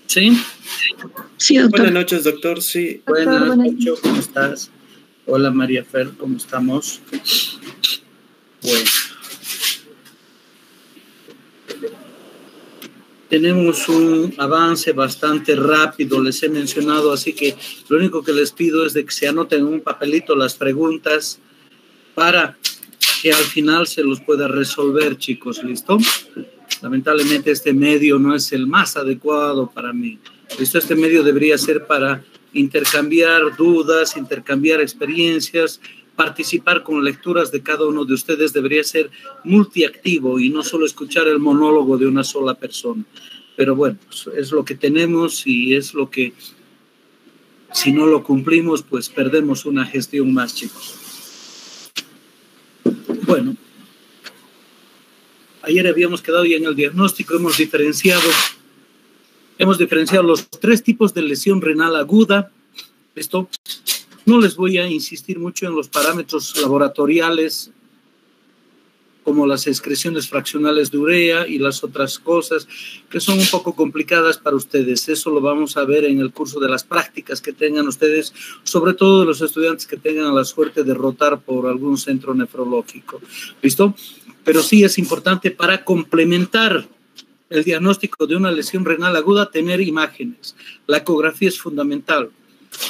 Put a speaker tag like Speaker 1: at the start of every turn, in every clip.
Speaker 1: ¿Sí?
Speaker 2: Sí, doctor.
Speaker 3: Buenas noches, doctor. Sí.
Speaker 1: Buenas noches, ¿cómo estás? Hola, María Fer, ¿cómo estamos? Bueno. Tenemos un avance bastante rápido, les he mencionado, así que lo único que les pido es de que se anoten en un papelito las preguntas para que al final se los pueda resolver, chicos, ¿listo? Lamentablemente este medio no es el más adecuado para mí. ¿Listo? Este medio debería ser para intercambiar dudas, intercambiar experiencias, participar con lecturas de cada uno de ustedes, debería ser multiactivo y no solo escuchar el monólogo de una sola persona. Pero bueno, pues es lo que tenemos y es lo que, si no lo cumplimos, pues perdemos una gestión más, chicos. Bueno, ayer habíamos quedado ya en el diagnóstico, hemos diferenciado los 3 tipos de lesión renal aguda. Esto no les voy a insistir mucho en los parámetros laboratoriales como las excreciones fraccionales de urea y las otras cosas que son un poco complicadas para ustedes. Eso lo vamos a ver en el curso de las prácticas que tengan ustedes, sobre todo los estudiantes que tengan la suerte de rotar por algún centro nefrológico. ¿Listo? Pero sí es importante para complementar el diagnóstico de una lesión renal aguda tener imágenes. La ecografía es fundamental.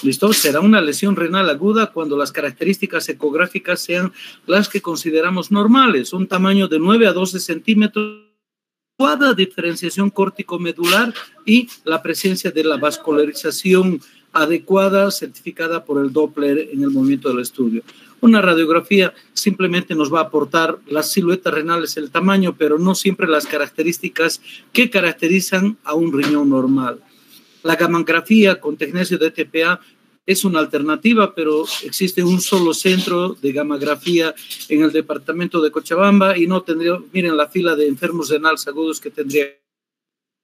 Speaker 1: ¿Listo? Será una lesión renal aguda cuando las características ecográficas sean las que consideramos normales, un tamaño de 9 a 12 centímetros, adecuada diferenciación córtico-medular y la presencia de la vascularización adecuada certificada por el Doppler en el momento del estudio. Una radiografía simplemente nos va a aportar las siluetas renales, el tamaño, pero no siempre las características que caracterizan a un riñón normal. La gammagrafía con tecnesio de TPA es una alternativa, pero existe un solo centro de gammagrafía en el departamento de Cochabamba y no tendría, miren la fila de enfermos renales agudos que tendría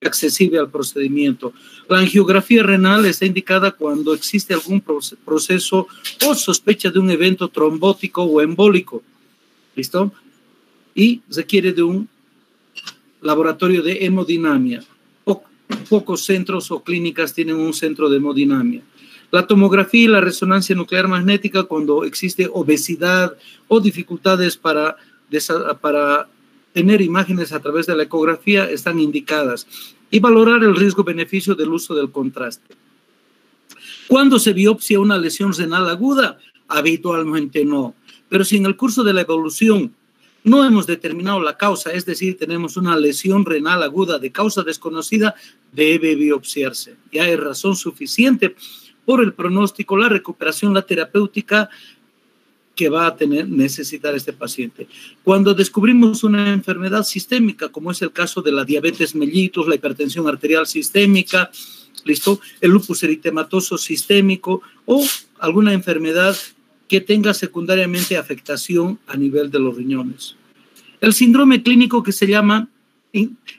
Speaker 1: accesible al procedimiento. La angiografía renal está indicada cuando existe algún proceso o sospecha de un evento trombótico o embólico. ¿Listo? Y requiere de un laboratorio de hemodinamia. Pocos centros o clínicas tienen un centro de hemodinamia. La tomografía y la resonancia nuclear magnética cuando existe obesidad o dificultades para tener imágenes a través de la ecografía están indicadas. Y valorar el riesgo-beneficio del uso del contraste. ¿Cuándo se biopsia una lesión renal aguda? Habitualmente no. Pero si en el curso de la evolución no hemos determinado la causa, es decir, tenemos una lesión renal aguda de causa desconocida, debe biopsiarse. Ya hay razón suficiente por el pronóstico, la recuperación, la terapéutica que va a necesitar este paciente. Cuando descubrimos una enfermedad sistémica, como es el caso de la diabetes mellitus, la hipertensión arterial sistémica, ¿listo? El lupus eritematoso sistémico o alguna enfermedad que tenga secundariamente afectación a nivel de los riñones. El síndrome clínico que se llama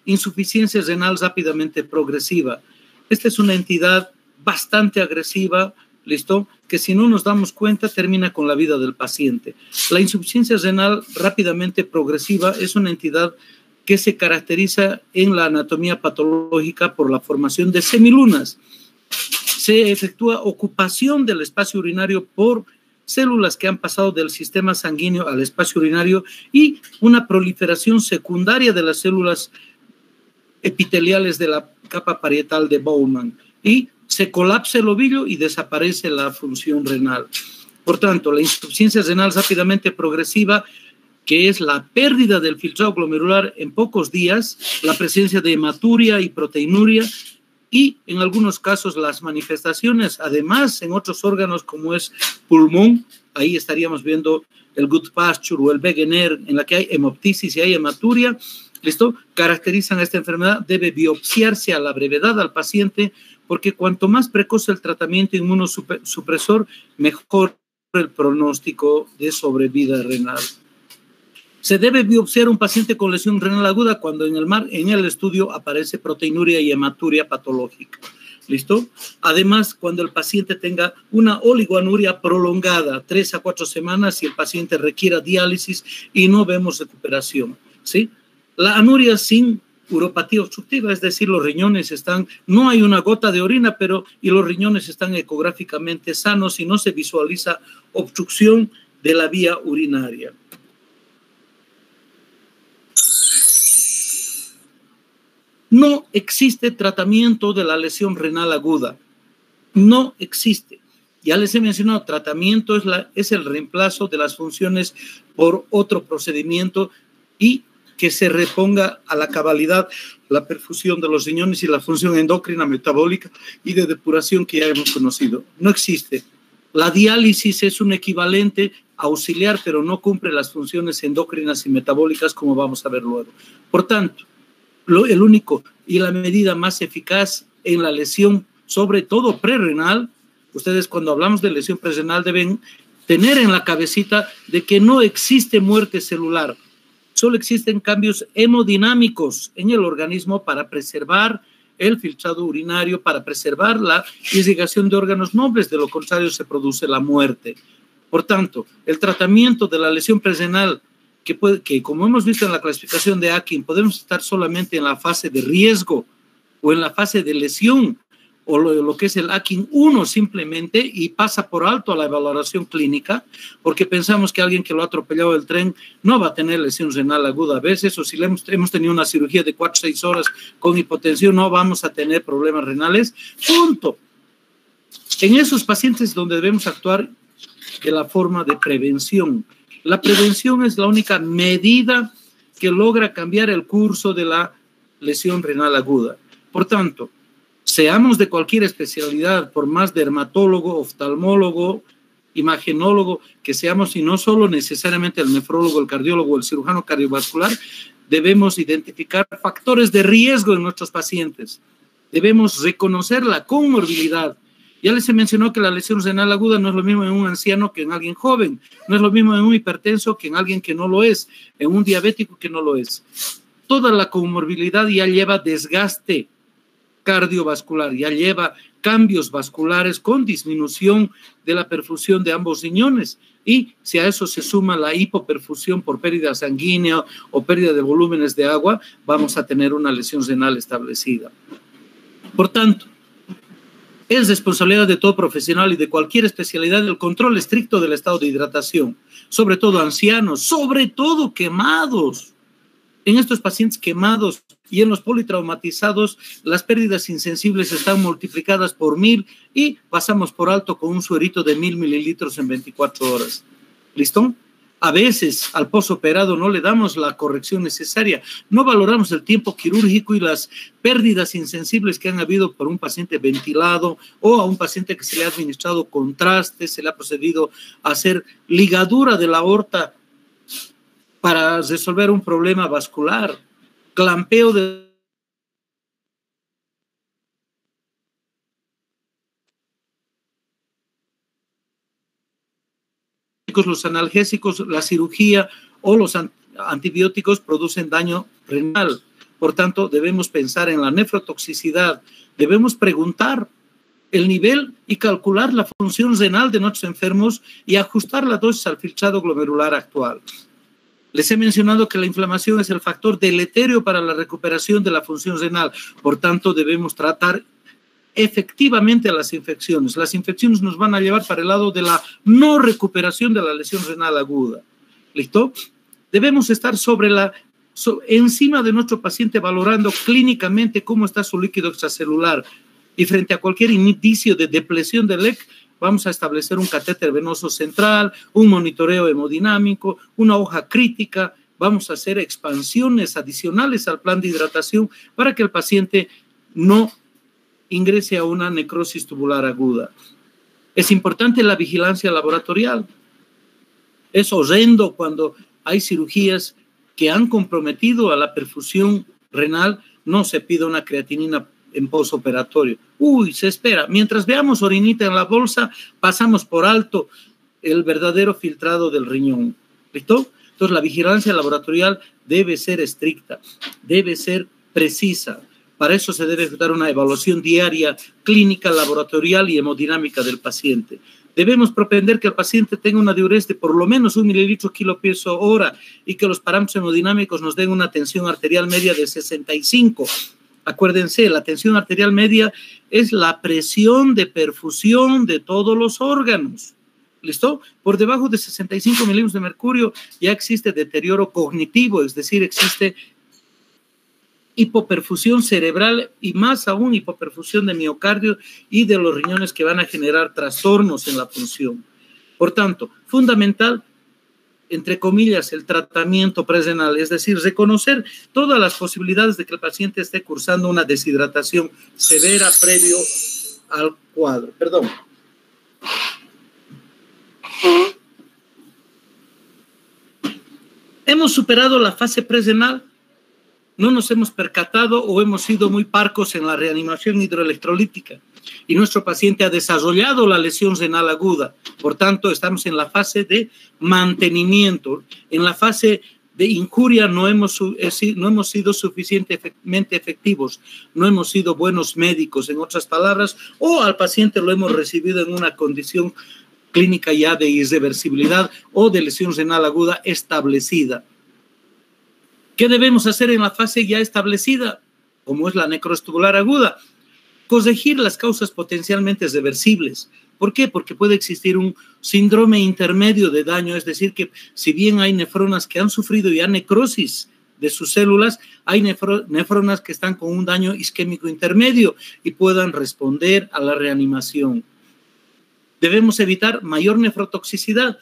Speaker 1: insuficiencia renal rápidamente progresiva. Esta es una entidad bastante agresiva, ¿listo? Que si no nos damos cuenta termina con la vida del paciente. La insuficiencia renal rápidamente progresiva es una entidad que se caracteriza en la anatomía patológica por la formación de semilunas. Se efectúa ocupación del espacio urinario por células que han pasado del sistema sanguíneo al espacio urinario y una proliferación secundaria de las células epiteliales de la capa parietal de Bowman y se colapsa el ovillo y desaparece la función renal. Por tanto, la insuficiencia renal rápidamente progresiva, que es la pérdida del filtrado glomerular en pocos días, la presencia de hematuria y proteinuria, y en algunos casos las manifestaciones, además en otros órganos como es pulmón, ahí estaríamos viendo el Goodpasture o el Wegener, en la que hay hemoptisis y hay hematuria, ¿listo? Caracterizan esta enfermedad, debe biopsiarse a la brevedad al paciente, porque cuanto más precoz el tratamiento inmunosupresor, mejor el pronóstico de sobrevida renal. Se debe biopsiar un paciente con lesión renal aguda cuando en el estudio aparece proteinuria y hematuria patológica. ¿Listo? Además, cuando el paciente tenga una oligoanuria prolongada, 3 a 4 semanas, y el paciente requiera diálisis y no vemos recuperación, ¿sí? La anuria sin uropatía obstructiva, es decir, los riñones están, no hay una gota de orina, y los riñones están ecográficamente sanos y no se visualiza obstrucción de la vía urinaria. No existe tratamiento de la lesión renal aguda. No existe. Ya les he mencionado, tratamiento es el reemplazo de las funciones por otro procedimiento y que se reponga a la cabalidad la perfusión de los riñones y la función endocrina, metabólica y de depuración que ya hemos conocido. No existe. La diálisis es un equivalente auxiliar, pero no cumple las funciones endocrinas y metabólicas, como vamos a ver luego. Por tanto, el único y la medida más eficaz en la lesión, sobre todo prerrenal, ustedes cuando hablamos de lesión prerrenal deben tener en la cabecita de que no existe muerte celular, solo existen cambios hemodinámicos en el organismo para preservar el filtrado urinario, para preservar la irrigación de órganos nobles, de lo contrario se produce la muerte. Por tanto, el tratamiento de la lesión prerrenal, que como hemos visto en la clasificación de Akin, podemos estar solamente en la fase de riesgo o en la fase de lesión, o lo que es el Akin 1 simplemente, y pasa por alto a la evaluación clínica, porque pensamos que alguien que lo ha atropellado el tren no va a tener lesión renal aguda a veces, o si hemos tenido una cirugía de 4 o 6 horas con hipotensión, no vamos a tener problemas renales, punto. En esos pacientes donde debemos actuar de la forma de prevención. La prevención es la única medida que logra cambiar el curso de la lesión renal aguda. Por tanto, seamos de cualquier especialidad, por más dermatólogo, oftalmólogo, imagenólogo que seamos, y no solo necesariamente el nefrólogo, el cardiólogo, el cirujano cardiovascular, debemos identificar factores de riesgo en nuestros pacientes. Debemos reconocer la comorbilidad. Ya les he mencionado que la lesión renal aguda no es lo mismo en un anciano que en alguien joven, no es lo mismo en un hipertenso que en alguien que no lo es, en un diabético que no lo es. Toda la comorbilidad ya lleva desgaste cardiovascular, ya lleva cambios vasculares con disminución de la perfusión de ambos riñones, y si a eso se suma la hipoperfusión por pérdida sanguínea o pérdida de volúmenes de agua, vamos a tener una lesión renal establecida. Por tanto, es responsabilidad de todo profesional y de cualquier especialidad el control estricto del estado de hidratación, sobre todo ancianos, sobre todo quemados. En estos pacientes quemados y en los politraumatizados, las pérdidas insensibles están multiplicadas por 1000 y pasamos por alto con un suerito de 1000 mililitros en 24 horas. ¿Listo? A veces al posoperado no le damos la corrección necesaria, no valoramos el tiempo quirúrgico y las pérdidas insensibles que han habido por un paciente ventilado o a un paciente que se le ha administrado contraste, se le ha procedido a hacer ligadura de la aorta para resolver un problema vascular, clampeo de los analgésicos, la cirugía o los antibióticos producen daño renal. Por tanto, debemos pensar en la nefrotoxicidad, debemos preguntar el nivel y calcular la función renal de nuestros enfermos y ajustar la dosis al filtrado glomerular actual. Les he mencionado que la inflamación es el factor deleterio para la recuperación de la función renal. Por tanto, debemos tratar efectivamente a las infecciones. Las infecciones nos van a llevar para el lado de la no recuperación de la lesión renal aguda. ¿Listo? Debemos estar encima de nuestro paciente valorando clínicamente cómo está su líquido extracelular. Y frente a cualquier indicio de depresión del LEC, vamos a establecer un catéter venoso central, un monitoreo hemodinámico, una hoja crítica. Vamos a hacer expansiones adicionales al plan de hidratación para que el paciente no ingrese a una necrosis tubular aguda. Es importante la vigilancia laboratorial. Es horrendo cuando hay cirugías que han comprometido a la perfusión renal, no se pide una creatinina en postoperatorio. Se espera. Mientras veamos orinita en la bolsa, pasamos por alto el verdadero filtrado del riñón. ¿Listo? Entonces, la vigilancia laboratorial debe ser estricta, debe ser precisa. Para eso se debe ejecutar una evaluación diaria, clínica, laboratorial y hemodinámica del paciente. Debemos propender que el paciente tenga una diuresis de por lo menos 1 mililitro kilo peso hora y que los parámetros hemodinámicos nos den una tensión arterial media de 65. Acuérdense, la tensión arterial media es la presión de perfusión de todos los órganos. ¿Listo? Por debajo de 65 milímetros de mercurio ya existe deterioro cognitivo, es decir, existe hipoperfusión cerebral y más aún hipoperfusión de miocardio y de los riñones que van a generar trastornos en la función. Por tanto, fundamental, entre comillas, el tratamiento presrenal, es decir, reconocer todas las posibilidades de que el paciente esté cursando una deshidratación severa previo al cuadro. Perdón. Hemos superado la fase presrenal, no nos hemos percatado o hemos sido muy parcos en la reanimación hidroelectrolítica y nuestro paciente ha desarrollado la lesión renal aguda. Por tanto, estamos en la fase de mantenimiento. En la fase de injuria no hemos sido suficientemente efectivos, no hemos sido buenos médicos, en otras palabras, o al paciente lo hemos recibido en una condición clínica ya de irreversibilidad o de lesión renal aguda establecida. ¿Qué debemos hacer en la fase ya establecida, como es la necroestubular aguda? Corregir las causas potencialmente reversibles. ¿Por qué? Porque puede existir un síndrome intermedio de daño, es decir, que si bien hay nefronas que han sufrido ya necrosis de sus células, hay nefronas que están con un daño isquémico intermedio y puedan responder a la reanimación. Debemos evitar mayor nefrotoxicidad.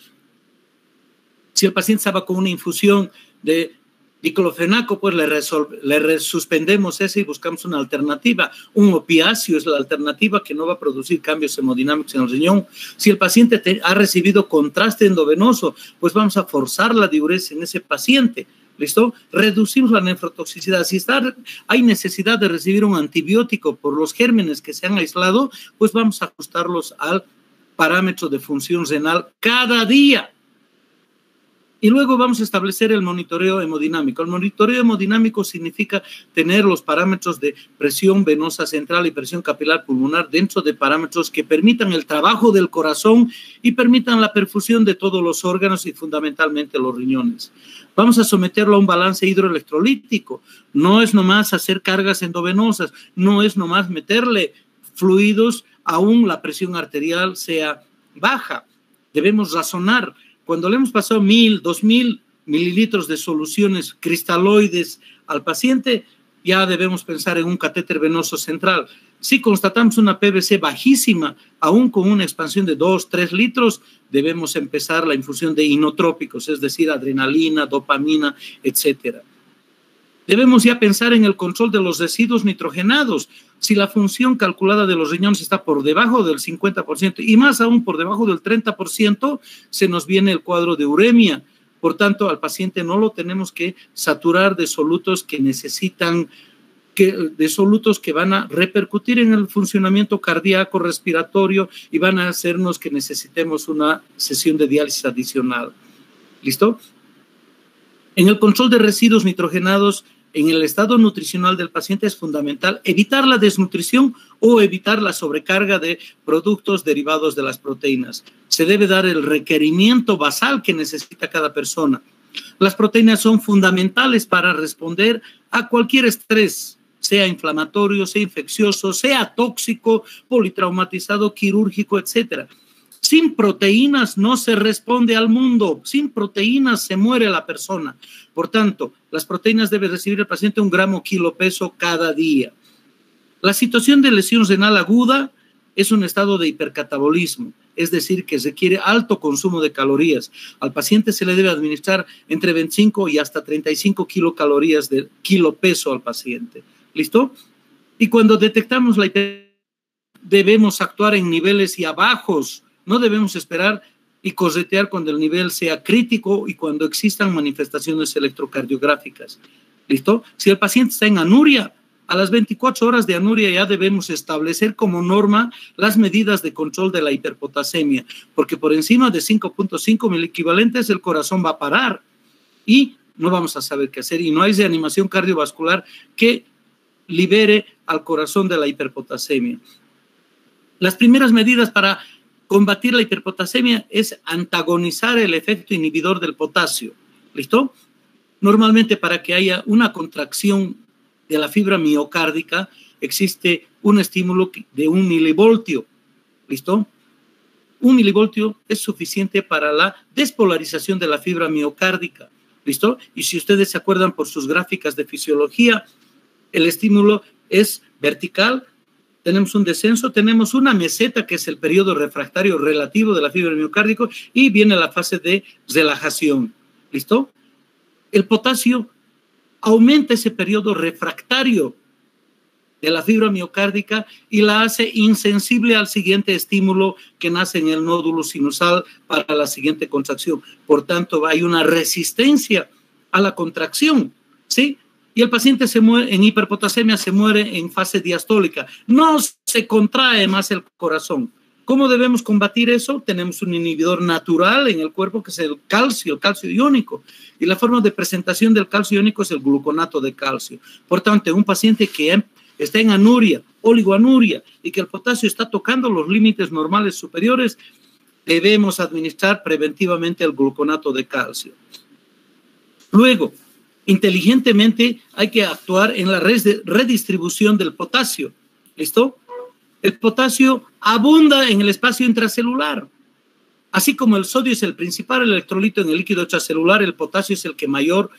Speaker 1: Si el paciente estaba con una infusión de diclofenaco, pues le suspendemos ese y buscamos una alternativa. Un opiáceo es la alternativa que no va a producir cambios hemodinámicos en el riñón. Si el paciente ha recibido contraste endovenoso, pues vamos a forzar la diuresis en ese paciente. ¿Listo? Reducimos la nefrotoxicidad. Si hay necesidad de recibir un antibiótico por los gérmenes que se han aislado, pues vamos a ajustarlos al parámetro de función renal cada día. Y luego vamos a establecer el monitoreo hemodinámico. El monitoreo hemodinámico significa tener los parámetros de presión venosa central y presión capilar pulmonar dentro de parámetros que permitan el trabajo del corazón y permitan la perfusión de todos los órganos y fundamentalmente los riñones. Vamos a someterlo a un balance hidroelectrolítico. No es nomás hacer cargas endovenosas, no es nomás meterle fluidos aún la presión arterial sea baja. Debemos razonar. Cuando le hemos pasado 1.000, 2.000 mililitros de soluciones cristaloides al paciente, ya debemos pensar en un catéter venoso central. Si constatamos una PVC bajísima, aún con una expansión de 2, 3 litros, debemos empezar la infusión de inotrópicos, es decir, adrenalina, dopamina, etcétera. Debemos ya pensar en el control de los residuos nitrogenados. Si la función calculada de los riñones está por debajo del 50% y más aún por debajo del 30%, se nos viene el cuadro de uremia. Por tanto, al paciente no lo tenemos que saturar de solutos que necesitan, de solutos que van a repercutir en el funcionamiento cardíaco, respiratorio y van a hacernos que necesitemos una sesión de diálisis adicional. ¿Listo? En el control de residuos nitrogenados, en el estado nutricional del paciente es fundamental evitar la desnutrición o evitar la sobrecarga de productos derivados de las proteínas. Se debe dar el requerimiento basal que necesita cada persona. Las proteínas son fundamentales para responder a cualquier estrés, sea inflamatorio, sea infeccioso, sea tóxico, politraumatizado, quirúrgico, etcétera. Sin proteínas no se responde al mundo, sin proteínas se muere la persona. Por tanto, las proteínas debe recibir el paciente 1 gramo kilo peso cada día. La situación de lesión renal aguda es un estado de hipercatabolismo, es decir, que requiere alto consumo de calorías. Al paciente se le debe administrar entre 25 y hasta 35 kilocalorías de kilo peso al paciente. ¿Listo? Y cuando detectamos la hipercatabolismo, debemos actuar en niveles y abajos. No debemos esperar y corretear cuando el nivel sea crítico y cuando existan manifestaciones electrocardiográficas. ¿Listo? Si el paciente está en anuria, a las 24 horas de anuria ya debemos establecer como norma las medidas de control de la hiperpotasemia, porque por encima de 5.5 miliequivalentes el corazón va a parar y no vamos a saber qué hacer y no hay reanimación cardiovascular que libere al corazón de la hiperpotasemia. Las primeras medidas para combatir la hiperpotasemia es antagonizar el efecto inhibidor del potasio. ¿Listo? Normalmente para que haya una contracción de la fibra miocárdica existe un estímulo de 1 milivoltio. ¿Listo? 1 milivoltio es suficiente para la despolarización de la fibra miocárdica. ¿Listo? Y si ustedes se acuerdan por sus gráficas de fisiología, el estímulo es vertical, tenemos un descenso, tenemos una meseta que es el periodo refractario relativo de la fibra miocárdica y viene la fase de relajación. ¿Listo? El potasio aumenta ese periodo refractario de la fibra miocárdica y la hace insensible al siguiente estímulo que nace en el nódulo sinusal para la siguiente contracción. Por tanto, hay una resistencia a la contracción, ¿sí? Y el paciente se muere en hiperpotasemia, se muere en fase diastólica. No se contrae más el corazón. ¿Cómo debemos combatir eso? Tenemos un inhibidor natural en el cuerpo que es el calcio iónico. Y la forma de presentación del calcio iónico es el gluconato de calcio. Por tanto, un paciente que está en anuria, oligoanuria, y que el potasio está tocando los límites normales superiores, debemos administrar preventivamente el gluconato de calcio. Luego, inteligentemente hay que actuar en la redistribución del potasio. ¿Listo? El potasio abunda en el espacio intracelular. Así como el sodio es el principal electrolito en el líquido extracelular, el potasio es el que mayor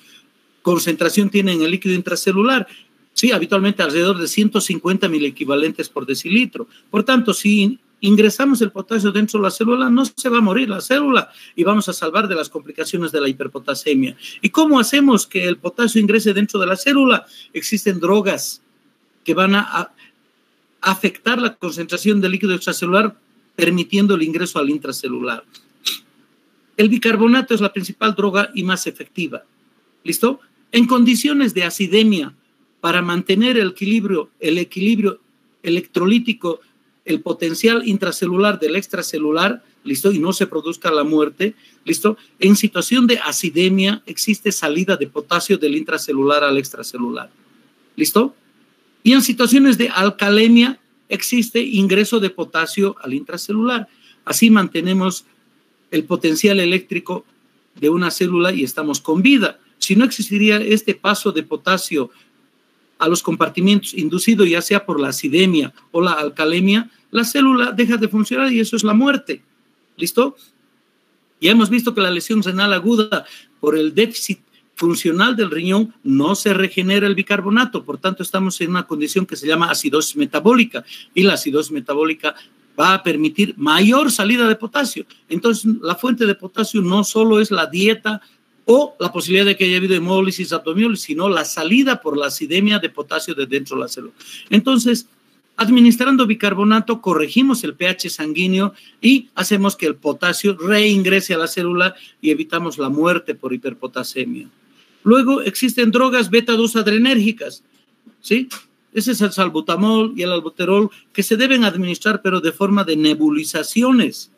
Speaker 1: concentración tiene en el líquido intracelular. Sí, habitualmente alrededor de 150 miliequivalentes por decilitro. Por tanto, si ingresamos el potasio dentro de la célula, no se va a morir la célula y vamos a salvar de las complicaciones de la hiperpotasemia. ¿Y cómo hacemos que el potasio ingrese dentro de la célula? Existen drogas que van a afectar la concentración del líquido extracelular, permitiendo el ingreso al intracelular. El bicarbonato es la principal droga y más efectiva. ¿Listo? En condiciones de acidemia, para mantener el equilibrio electrolítico, el potencial intracelular del extracelular, ¿listo? Y no se produzca la muerte, ¿listo? En situación de acidemia existe salida de potasio del intracelular al extracelular, ¿listo? Y en situaciones de alcalemia existe ingreso de potasio al intracelular. Así mantenemos el potencial eléctrico de una célula y estamos con vida. Si no existiría este paso de potasio a los compartimientos inducido ya sea por la acidemia o la alcalemia, la célula deja de funcionar y eso es la muerte. ¿Listo? Ya hemos visto que la lesión renal aguda por el déficit funcional del riñón no se regenera el bicarbonato, por tanto estamos en una condición que se llama acidosis metabólica y la acidosis metabólica va a permitir mayor salida de potasio. Entonces la fuente de potasio no solo es la dieta o la posibilidad de que haya habido hemólisis, abdomiólisis, sino la salida por la acidemia de potasio de dentro de la célula. Entonces, administrando bicarbonato, corregimos el pH sanguíneo y hacemos que el potasio reingrese a la célula y evitamos la muerte por hiperpotasemia. Luego existen drogas beta-2 adrenérgicas, ¿sí? Ese es el salbutamol y el albuterol que se deben administrar, pero de forma de nebulizaciones,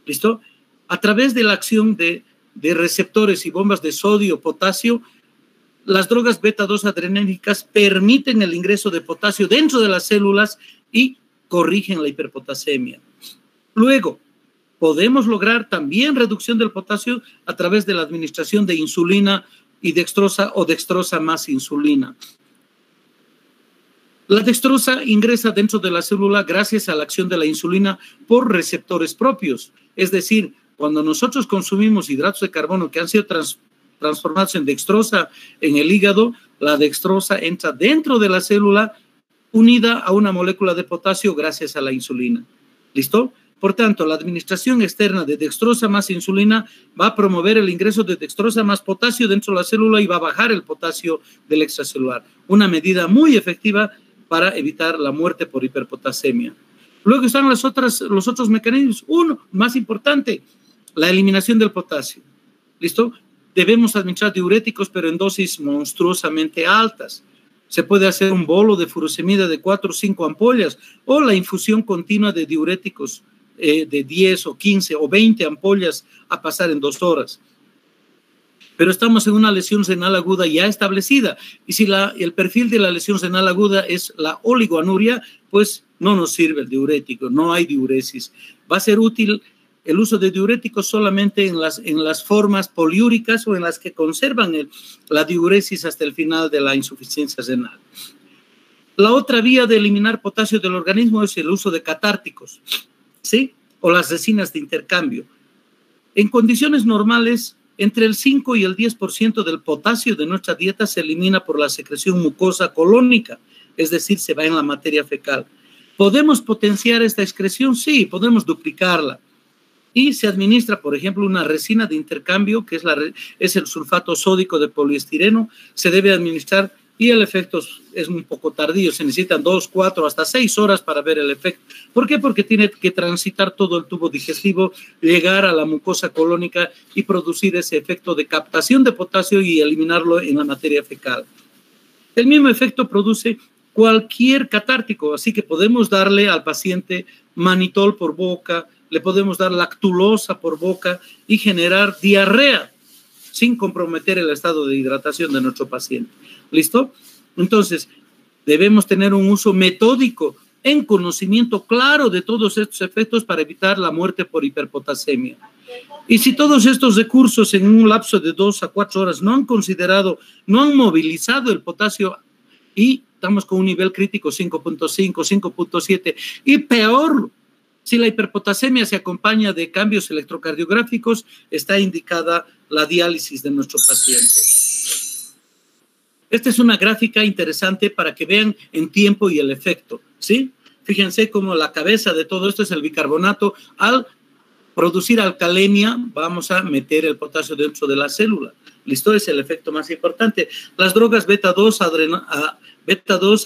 Speaker 1: ¿listo? A través de la acción de receptores y bombas de sodio, potasio, las drogas beta-2 adrenérgicas permiten el ingreso de potasio dentro de las células y corrigen la hiperpotasemia. Luego, podemos lograr también reducción del potasio a través de la administración de insulina y dextrosa o dextrosa más insulina. La dextrosa ingresa dentro de la célula gracias a la acción de la insulina por receptores propios, es decir, cuando nosotros consumimos hidratos de carbono que han sido transformados en dextrosa en el hígado, la dextrosa entra dentro de la célula unida a una molécula de potasio gracias a la insulina. ¿Listo? Por tanto, la administración externa de dextrosa más insulina va a promover el ingreso de dextrosa más potasio dentro de la célula y va a bajar el potasio del extracelular. Una medida muy efectiva para evitar la muerte por hiperpotasemia. Luego están los otros mecanismos. Uno, más importante, la eliminación del potasio. ¿Listo? Debemos administrar diuréticos, pero en dosis monstruosamente altas. Se puede hacer un bolo de furosemida de 4 o 5 ampollas o la infusión continua de diuréticos de 10 o 15 o 20 ampollas a pasar en 2 horas. Pero estamos en una lesión renal aguda ya establecida y si el perfil de la lesión renal aguda es la oligoanuria, pues no nos sirve el diurético, no hay diuresis. Va a ser útil el uso de diuréticos solamente en las formas poliúricas o en las que conservan la diuresis hasta el final de la insuficiencia renal. La otra vía de eliminar potasio del organismo es el uso de catárticos, ¿sí? O las resinas de intercambio. En condiciones normales, entre el 5 y el 10% del potasio de nuestra dieta se elimina por la secreción mucosa colónica, es decir, se va en la materia fecal. ¿Podemos potenciar esta excreción? Sí, podemos duplicarla. Y se administra, por ejemplo, una resina de intercambio, que es el sulfato sódico de poliestireno, se debe administrar y el efecto es un poco tardío, se necesitan 2, 4, hasta 6 horas para ver el efecto. ¿Por qué? Porque tiene que transitar todo el tubo digestivo, llegar a la mucosa colónica y producir ese efecto de captación de potasio y eliminarlo en la materia fecal. El mismo efecto produce cualquier catártico, así que podemos darle al paciente manitol por boca, le podemos dar lactulosa por boca y generar diarrea sin comprometer el estado de hidratación de nuestro paciente. ¿Listo? Entonces, debemos tener un uso metódico en conocimiento claro de todos estos efectos para evitar la muerte por hiperpotasemia. Y si todos estos recursos en un lapso de 2 a 4 horas no han movilizado el potasio y estamos con un nivel crítico 5.5, 5.7 y peor, si la hiperpotasemia se acompaña de cambios electrocardiográficos, está indicada la diálisis de nuestro paciente. Esta es una gráfica interesante para que vean en tiempo y el efecto, ¿sí? Fíjense cómo la cabeza de todo esto es el bicarbonato. Al producir alcalemia, vamos a meter el potasio dentro de la célula. ¿Listo? Es el efecto más importante. Las drogas beta-2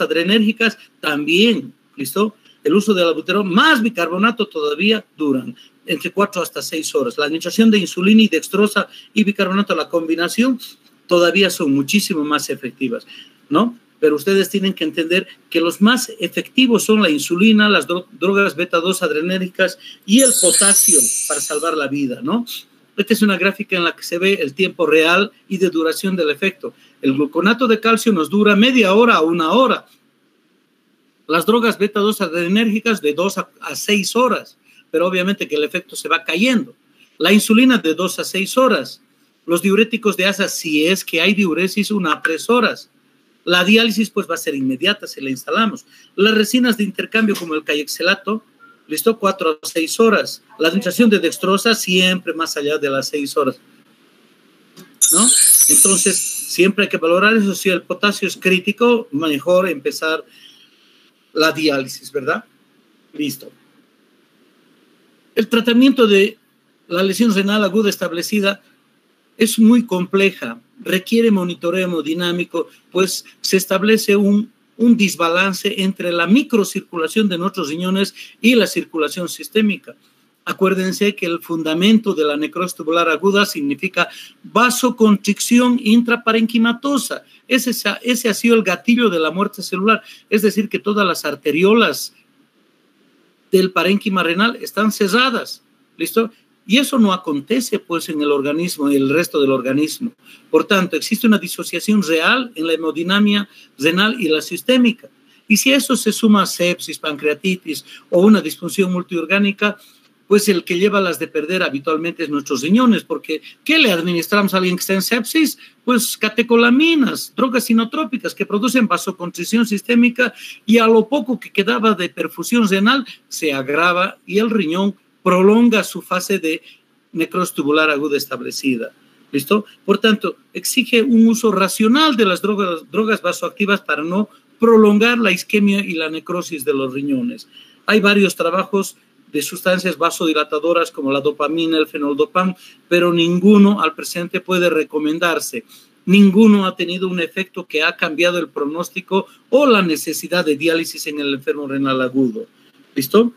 Speaker 1: adrenérgicas también, ¿listo? El uso del albuterol más bicarbonato todavía duran entre 4 hasta 6 horas. La administración de insulina y dextrosa y bicarbonato, la combinación, todavía son muchísimo más efectivas, ¿no? Pero ustedes tienen que entender que los más efectivos son la insulina, las drogas beta-2 adrenérgicas y el potasio para salvar la vida, ¿no? Esta es una gráfica en la que se ve el tiempo real y de duración del efecto. El gluconato de calcio nos dura media hora a 1 hora. Las drogas beta-2 adrenérgicas de 2 a 6 horas, pero obviamente que el efecto se va cayendo. La insulina de 2 a 6 horas. Los diuréticos de asa, si es que hay diuresis, 1 a 3 horas. La diálisis pues va a ser inmediata si la instalamos. Las resinas de intercambio como el caixelato, listo, 4 a 6 horas. La administración de dextrosa siempre más allá de las 6 horas, ¿no? Entonces, siempre hay que valorar eso. Si el potasio es crítico, mejor empezar la diálisis, ¿verdad? Listo. El tratamiento de la lesión renal aguda establecida es muy compleja, requiere monitoreo hemodinámico, pues se establece un desbalance entre la microcirculación de nuestros riñones y la circulación sistémica. Acuérdense que el fundamento de la necrosis tubular aguda significa vasoconstricción intraparenquimatosa. Ese ha sido el gatillo de la muerte celular, es decir, que todas las arteriolas del parénquima renal están cerradas, ¿listo? Y eso no acontece pues en el organismo, en el resto del organismo. Por tanto, existe una disociación real en la hemodinamia renal y la sistémica. Y si a eso se suma sepsis, pancreatitis o una disfunción multiorgánica, pues el que lleva las de perder habitualmente es nuestros riñones, porque ¿qué le administramos a alguien que está en sepsis? Pues catecolaminas, drogas sinotrópicas que producen vasoconstricción sistémica y a lo poco que quedaba de perfusión renal se agrava y el riñón prolonga su fase de necrosis tubular aguda establecida. ¿Listo? Por tanto, exige un uso racional de las drogas vasoactivas para no prolongar la isquemia y la necrosis de los riñones. Hay varios trabajos de sustancias vasodilatadoras como la dopamina, el fenoldopam, pero ninguno al presente puede recomendarse. Ninguno ha tenido un efecto que ha cambiado el pronóstico o la necesidad de diálisis en el enfermo renal agudo. ¿Listo?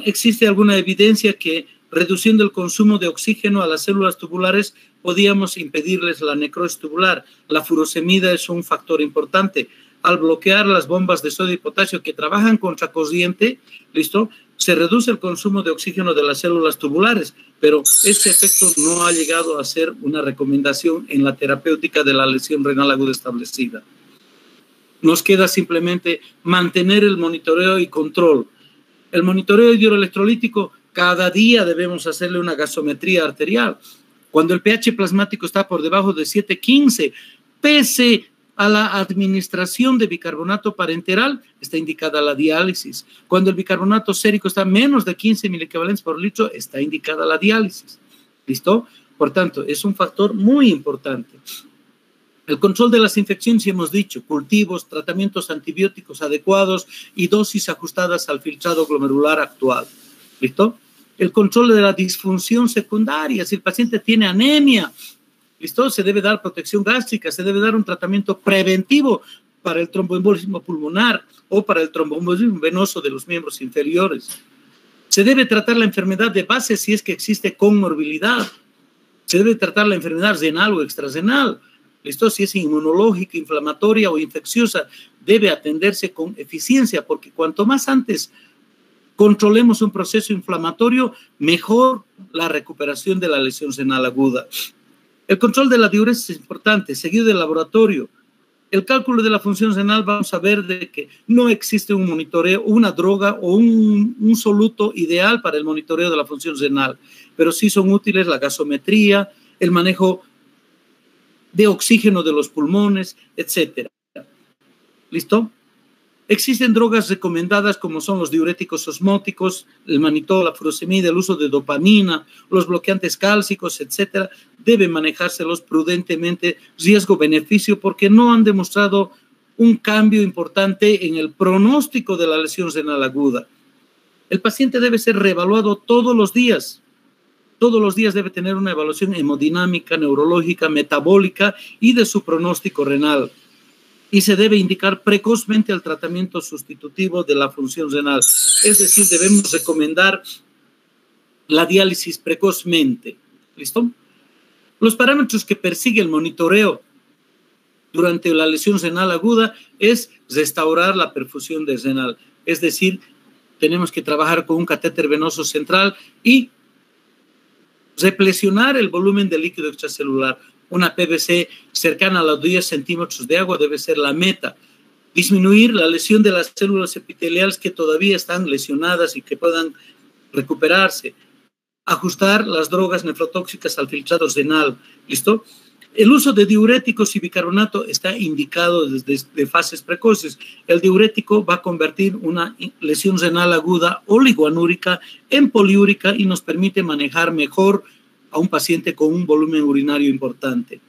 Speaker 1: ¿Existe alguna evidencia que reduciendo el consumo de oxígeno a las células tubulares podíamos impedirles la necrosis tubular? La furosemida es un factor importante. Al bloquear las bombas de sodio y potasio que trabajan contracorriente, ¿listo?, se reduce el consumo de oxígeno de las células tubulares, pero este efecto no ha llegado a ser una recomendación en la terapéutica de la lesión renal aguda establecida. Nos queda simplemente mantener el monitoreo y control. El monitoreo hidroelectrolítico, cada día debemos hacerle una gasometría arterial. Cuando el pH plasmático está por debajo de 7,15, pese a la administración de bicarbonato parenteral, está indicada la diálisis. Cuando el bicarbonato sérico está menos de 15 miliequivalentes por litro, está indicada la diálisis. ¿Listo? Por tanto, es un factor muy importante. El control de las infecciones, ya hemos dicho, cultivos, tratamientos antibióticos adecuados y dosis ajustadas al filtrado glomerular actual. ¿Listo? El control de la disfunción secundaria, si el paciente tiene anemia, ¿listo? Se debe dar protección gástrica, se debe dar un tratamiento preventivo para el tromboembolismo pulmonar o para el tromboembolismo venoso de los miembros inferiores. Se debe tratar la enfermedad de base si es que existe comorbilidad. Se debe tratar la enfermedad renal o extrarrenal. ¿Listo? Si es inmunológica, inflamatoria o infecciosa, debe atenderse con eficiencia, porque cuanto más antes controlemos un proceso inflamatorio, mejor la recuperación de la lesión renal aguda. El control de la diuresis es importante, seguido del laboratorio. El cálculo de la función renal, vamos a ver de que no existe un monitoreo, una droga o un soluto ideal para el monitoreo de la función renal, pero sí son útiles la gasometría, el manejo de oxígeno de los pulmones, etcétera. ¿Listo? Existen drogas recomendadas como son los diuréticos osmóticos, el manitol, la furosemida, el uso de dopamina, los bloqueantes cálcicos, etcétera. Deben manejárselos prudentemente, riesgo-beneficio, porque no han demostrado un cambio importante en el pronóstico de la lesión renal aguda. El paciente debe ser reevaluado todos los días. Todos los días debe tener una evaluación hemodinámica, neurológica, metabólica y de su pronóstico renal. Y se debe indicar precozmente el tratamiento sustitutivo de la función renal. Es decir, debemos recomendar la diálisis precozmente. ¿Listo? Los parámetros que persigue el monitoreo durante la lesión renal aguda es restaurar la perfusión de renal. Es decir, tenemos que trabajar con un catéter venoso central y replesionar el volumen de líquido extracelular. Una PVC cercana a los 10 centímetros de agua debe ser la meta. Disminuir la lesión de las células epiteliales que todavía están lesionadas y que puedan recuperarse. Ajustar las drogas nefrotóxicas al filtrado renal. ¿Listo? El uso de diuréticos y bicarbonato está indicado desde fases precoces. El diurético va a convertir una lesión renal aguda oligoanúrica en poliúrica y nos permite manejar mejor a un paciente con un volumen urinario importante.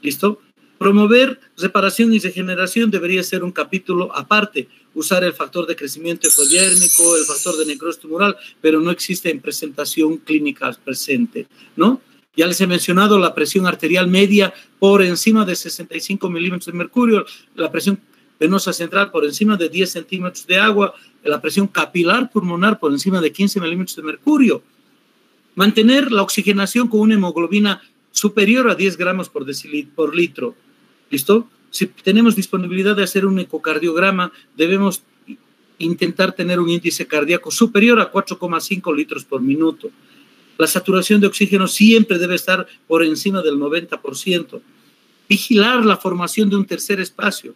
Speaker 1: ¿Listo? Promover reparación y regeneración debería ser un capítulo aparte. Usar el factor de crecimiento ecodiérmico, el factor de necrosis tumoral, pero no existe en presentación clínica presente, ¿no? Ya les he mencionado la presión arterial media por encima de 65 milímetros de mercurio, la presión venosa central por encima de 10 centímetros de agua, la presión capilar pulmonar por encima de 15 milímetros de mercurio. Mantener la oxigenación con una hemoglobina superior a 10 gramos por litro. ¿Listo? Si tenemos disponibilidad de hacer un ecocardiograma, debemos intentar tener un índice cardíaco superior a 4,5 litros por minuto. La saturación de oxígeno siempre debe estar por encima del 90%. Vigilar la formación de un tercer espacio.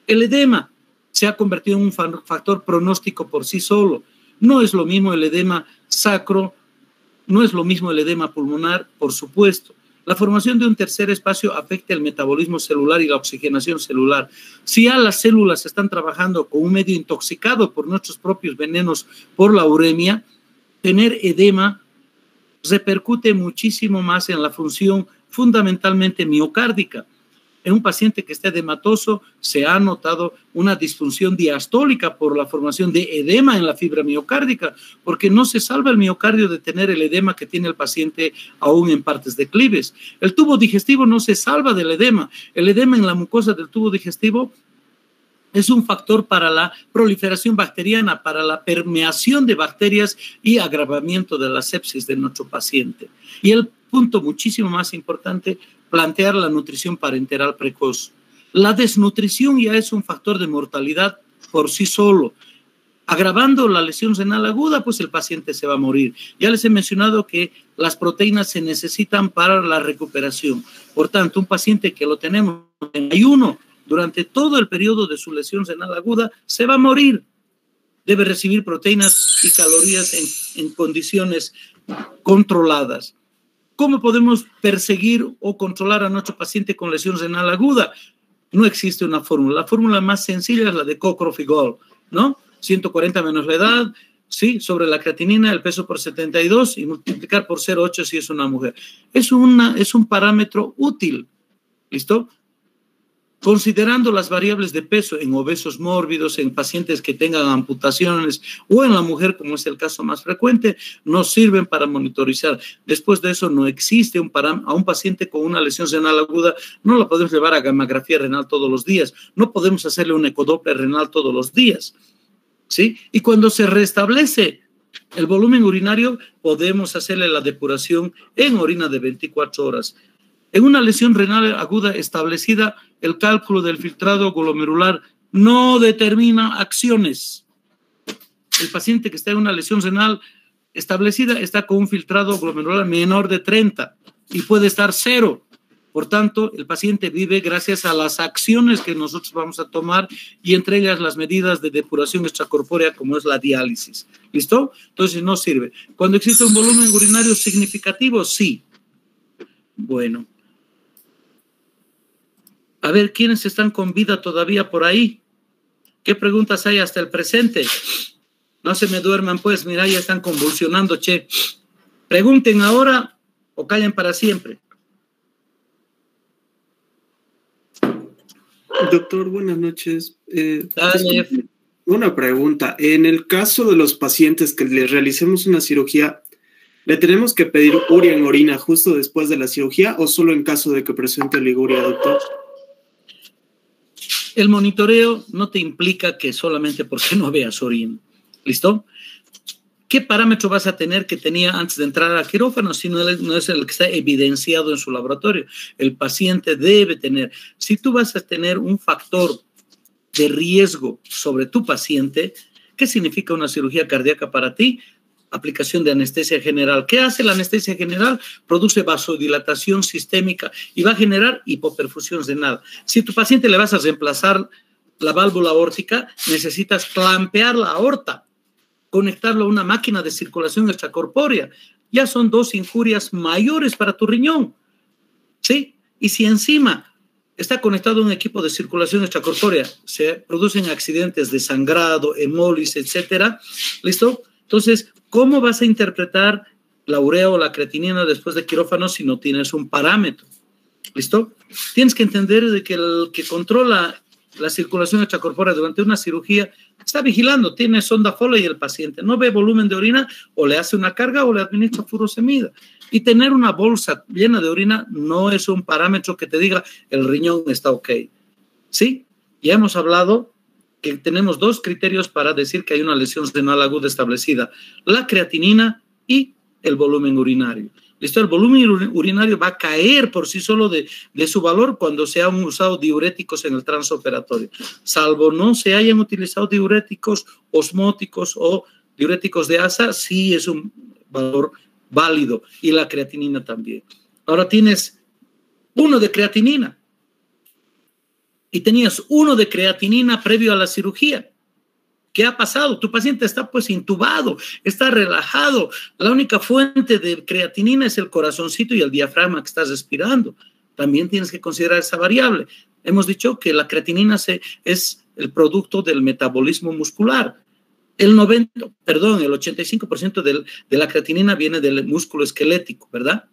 Speaker 1: El edema se ha convertido en un factor pronóstico por sí solo. No es lo mismo el edema sacro, no es lo mismo el edema pulmonar, por supuesto. La formación de un tercer espacio afecta el metabolismo celular y la oxigenación celular. Si ya las células están trabajando con un medio intoxicado por nuestros propios venenos, por la uremia, tener edema repercute muchísimo más en la función fundamentalmente miocárdica. En un paciente que esté edematoso se ha notado una disfunción diastólica por la formación de edema en la fibra miocárdica, porque no se salva el miocardio de tener el edema que tiene el paciente aún en partes declives. El tubo digestivo no se salva del edema. El edema en la mucosa del tubo digestivo es un factor para la proliferación bacteriana, para la permeación de bacterias y agravamiento de la sepsis de nuestro paciente. Y el punto muchísimo más importante, plantear la nutrición parenteral precoz. La desnutrición ya es un factor de mortalidad por sí solo. Agravando la lesión renal aguda, pues el paciente se va a morir. Ya les he mencionado que las proteínas se necesitan para la recuperación. Por tanto, un paciente que lo tenemos en ayuno, durante todo el periodo de su lesión renal aguda, se va a morir. Debe recibir proteínas y calorías en condiciones controladas. ¿Cómo podemos perseguir o controlar a nuestro paciente con lesión renal aguda? No existe una fórmula. La fórmula más sencilla es la de Cockcroft-Gault, ¿no? 140 menos la edad, sí, sobre la creatinina, el peso por 72 y multiplicar por 0,8 si es una mujer. Es un parámetro útil, ¿listo? Considerando las variables de peso en obesos mórbidos, en pacientes que tengan amputaciones o en la mujer, como es el caso más frecuente, nos sirven para monitorizar. Después de eso no existe a un paciente con una lesión renal aguda, no lo podemos llevar a gamografía renal todos los días, no podemos hacerle un ecodoppler renal todos los días, ¿sí? Y cuando se restablece el volumen urinario, podemos hacerle la depuración en orina de 24 horas. En una lesión renal aguda establecida, el cálculo del filtrado glomerular no determina acciones. El paciente que está en una lesión renal establecida está con un filtrado glomerular menor de 30 y puede estar 0. Por tanto, el paciente vive gracias a las acciones que nosotros vamos a tomar y entre ellas las medidas de depuración extracorpórea como es la diálisis. ¿Listo? Entonces no sirve. Cuando existe un volumen urinario significativo, sí. Bueno. A ver, ¿quiénes están con vida todavía por ahí? ¿Qué preguntas hay hasta el presente? No se me duerman, pues, mira, ya están convulsionando, che. Pregunten ahora o callen para siempre.
Speaker 3: Doctor, buenas noches.
Speaker 1: Dale.
Speaker 3: Una pregunta. En el caso de los pacientes que les realicemos una cirugía, ¿le tenemos que pedir urea en orina justo después de la cirugía o solo en caso de que presente oliguria, doctor?
Speaker 1: El monitoreo no te implica que solamente porque no veas orina. ¿Listo? ¿Qué parámetro vas a tener que tenía antes de entrar al quirófano si no es el que está evidenciado en su laboratorio? El paciente debe tener. Si tú vas a tener un factor de riesgo sobre tu paciente, ¿qué significa una cirugía cardíaca para ti? Aplicación de anestesia general. ¿Qué hace la anestesia general? Produce vasodilatación sistémica y va a generar hipoperfusión renal. Si tu paciente le vas a reemplazar la válvula aórtica, necesitas clampear la aorta, conectarlo a una máquina de circulación extracorpórea. Ya son 2 injurias mayores para tu riñón, ¿sí? Y si encima está conectado a un equipo de circulación extracorpórea, se producen accidentes de sangrado, hemólisis, etcétera, ¿listo? Entonces, ¿cómo vas a interpretar la urea o la creatinina después de quirófano si no tienes un parámetro? ¿Listo? Tienes que entender de que el que controla la circulación extracorpórea durante una cirugía está vigilando, tiene sonda Foley el paciente, no ve volumen de orina, o le hace una carga o le administra furosemida. Y tener una bolsa llena de orina no es un parámetro que te diga el riñón está ok. ¿Sí? Ya hemos hablado que tenemos 2 criterios para decir que hay una lesión renal aguda establecida: la creatinina y el volumen urinario. ¿Listo? El volumen urinario va a caer por sí solo de su valor cuando se han usado diuréticos en el transoperatorio. Salvo no se hayan utilizado diuréticos osmóticos o diuréticos de asa, sí es un valor válido, y la creatinina también. Ahora tienes 1 de creatinina y tenías 1 de creatinina previo a la cirugía. ¿Qué ha pasado? Tu paciente está pues intubado, está relajado. La única fuente de creatinina es el corazoncito y el diafragma que estás respirando. También tienes que considerar esa variable. Hemos dicho que la creatinina es el producto del metabolismo muscular. El 85% de la creatinina viene del músculo esquelético, ¿verdad?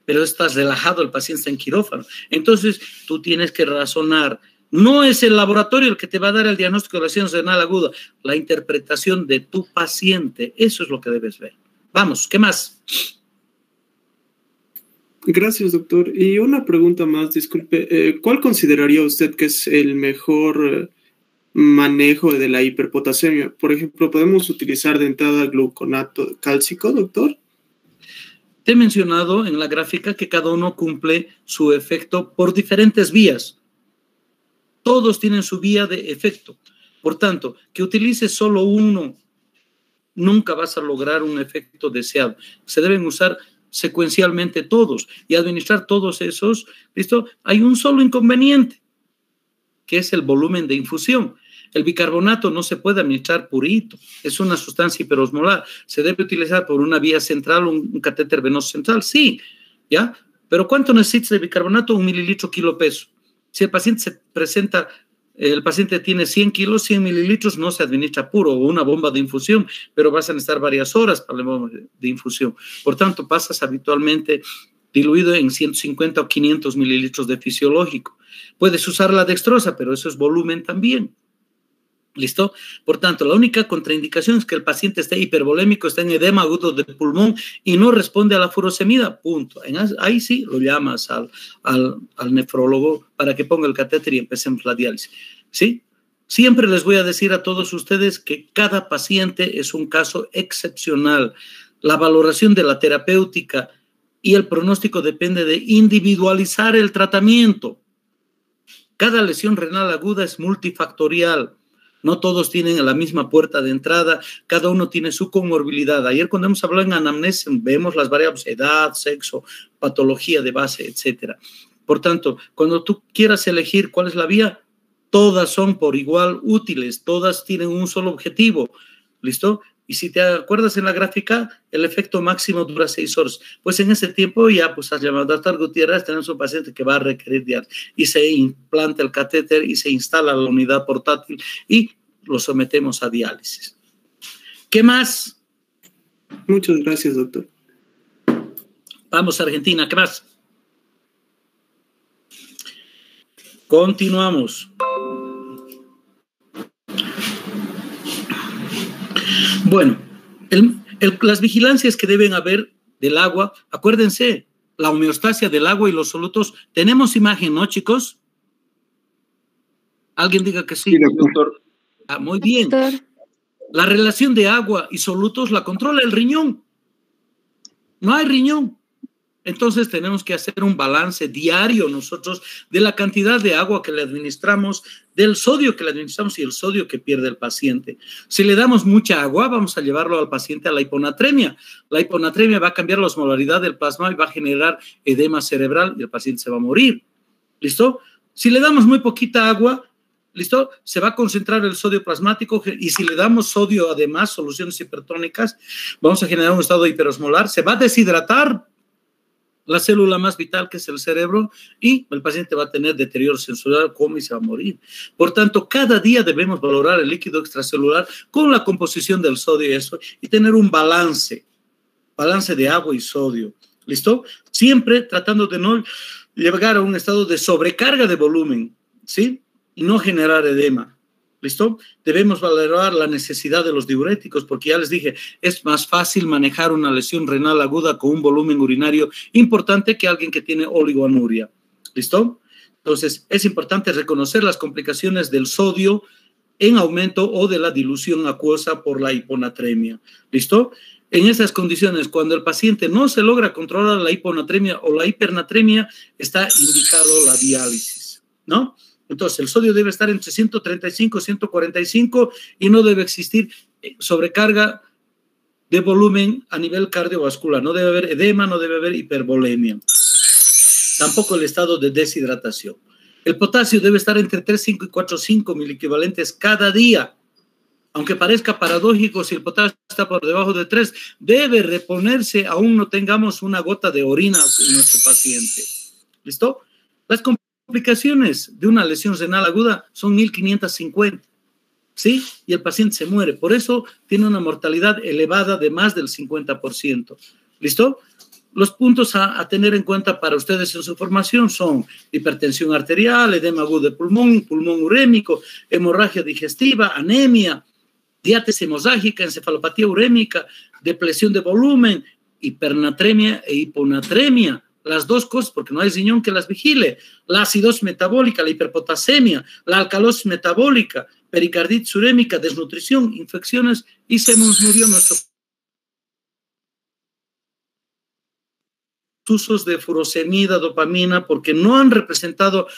Speaker 1: Pero estás relajado, el paciente está en quirófano. Entonces, tú tienes que razonar. No es el laboratorio el que te va a dar el diagnóstico de lesión renal aguda, la interpretación de tu paciente. Eso es lo que debes ver. Vamos, ¿qué más?
Speaker 3: Gracias, doctor. Y una pregunta más, disculpe. ¿Cuál consideraría usted que es el mejor manejo de la hiperpotasemia? Por ejemplo, ¿podemos utilizar de entrada gluconato cálcico, doctor?
Speaker 1: Te he mencionado en la gráfica que cada uno cumple su efecto por diferentes vías. Todos tienen su vía de efecto. Por tanto, que utilices solo uno, nunca vas a lograr un efecto deseado. Se deben usar secuencialmente todos y administrar todos esos. ¿Listo? Hay un solo inconveniente. que es el volumen de infusión. El bicarbonato no se puede administrar purito, es una sustancia hiperosmolar. Se debe utilizar por una vía central, un catéter venoso central, sí, ¿ya? Pero ¿cuánto necesitas de bicarbonato? 1 mililitro kilo peso. Si el paciente se presenta, el paciente tiene 100 kilos, 100 mililitros no se administra puro, o una bomba de infusión, pero vas a necesitar varias horas para la bomba de infusión. Por tanto, pasas habitualmente diluido en 150 o 500 mililitros de fisiológico. Puedes usar la dextrosa, pero eso es volumen también. ¿Listo? Por tanto, la única contraindicación es que el paciente esté hipervolémico, está en edema agudo del pulmón y no responde a la furosemida, punto. Ahí sí lo llamas al nefrólogo para que ponga el catéter y empecemos la diálisis. ¿Sí? Siempre les voy a decir a todos ustedes que cada paciente es un caso excepcional. La valoración de la terapéutica y el pronóstico depende de individualizar el tratamiento. Cada lesión renal aguda es multifactorial. No todos tienen la misma puerta de entrada, cada uno tiene su comorbilidad. Ayer cuando hemos hablado en anamnesis vemos las variables edad, sexo, patología de base, etc. Por tanto, cuando tú quieras elegir cuál es la vía, todas son por igual útiles, todas tienen un solo objetivo, ¿listo? Y si te acuerdas en la gráfica, el efecto máximo dura 6 horas. Pues en ese tiempo ya pues has llamado a Dr. Gutiérrez, tenemos un paciente que va a requerir diálisis y se implanta el catéter y se instala la unidad portátil y lo sometemos a diálisis. ¿Qué más?
Speaker 3: Muchas gracias, doctor.
Speaker 1: Vamos a Argentina, ¿qué más? Continuamos. Bueno, las vigilancias que deben haber del agua, acuérdense, la homeostasia del agua y los solutos. Tenemos imagen, ¿no, chicos? Alguien diga que sí.
Speaker 3: Sí, doctor.
Speaker 1: Ah, muy bien. La relación de agua y solutos la controla el riñón. No hay riñón. Entonces tenemos que hacer un balance diario nosotros de la cantidad de agua que le administramos, del sodio que le administramos y el sodio que pierde el paciente. Si le damos mucha agua, vamos a llevarlo al paciente a la hiponatremia. La hiponatremia va a cambiar la osmolaridad del plasma y va a generar edema cerebral y el paciente se va a morir. ¿Listo? Si le damos muy poquita agua, ¿listo? Se va a concentrar el sodio plasmático y si le damos sodio, además, soluciones hipertónicas, vamos a generar un estado hiperosmolar, se va a deshidratar la célula más vital que es el cerebro y el paciente va a tener deterioro sensorial, come y se va a morir. Por tanto, cada día debemos valorar el líquido extracelular con la composición del sodio y eso y tener un balance de agua y sodio. ¿Listo? Siempre tratando de no llegar a un estado de sobrecarga de volumen, ¿sí? Y no generar edema. ¿Listo? Debemos valorar la necesidad de los diuréticos porque ya les dije, es más fácil manejar una lesión renal aguda con un volumen urinario importante que alguien que tiene oligoanuria. ¿Listo? Entonces, es importante reconocer las complicaciones del sodio en aumento o de la dilución acuosa por la hiponatremia. ¿Listo? En esas condiciones, cuando el paciente no se logra controlar la hiponatremia o la hipernatremia, está indicado la diálisis, ¿no? Entonces, el sodio debe estar entre 135 y 145 y no debe existir sobrecarga de volumen a nivel cardiovascular. No debe haber edema, no debe haber hipervolemia. Tampoco el estado de deshidratación. El potasio debe estar entre 3,5 y 4,5 miliequivalentes cada día. Aunque parezca paradójico, si el potasio está por debajo de 3, debe reponerse aún no tengamos una gota de orina en nuestro paciente. ¿Listo? Las complicaciones de una lesión renal aguda son 1,550, ¿sí? Y el paciente se muere. Por eso tiene una mortalidad elevada de más del 50%. ¿Listo? Los puntos a tener en cuenta para ustedes en su formación son hipertensión arterial, edema agudo de pulmón, pulmón urémico, hemorragia digestiva, anemia, diátesis hemorrágica, encefalopatía urémica, depresión de volumen, hipernatremia e hiponatremia. Las dos cosas, porque no hay riñón que las vigile. La acidosis metabólica, la hiperpotasemia, la alcalosis metabólica, pericarditis urémica, desnutrición, infecciones y se nos murió nuestro usos de furosemida, dopamina, porque no han representado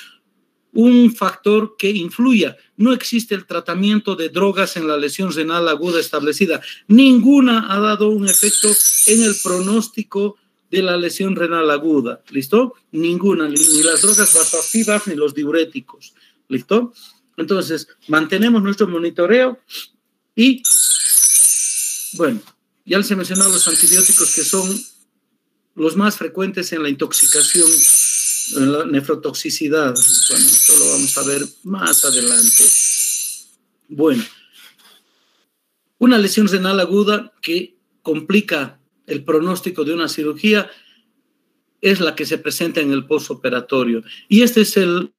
Speaker 1: un factor que influya. No existe el tratamiento de drogas en la lesión renal aguda establecida. Ninguna ha dado un efecto en el pronóstico de la lesión renal aguda. ¿Listo? Ninguna, ni las drogas vasoactivas ni los diuréticos. ¿Listo? Entonces, mantenemos nuestro monitoreo y, bueno, ya les he mencionado los antibióticos que son los más frecuentes en la intoxicación, en la nefrotoxicidad. Bueno, esto lo vamos a ver más adelante. Bueno, una lesión renal aguda que complica el pronóstico de una cirugía es la que se presenta en el postoperatorio. Y este es el,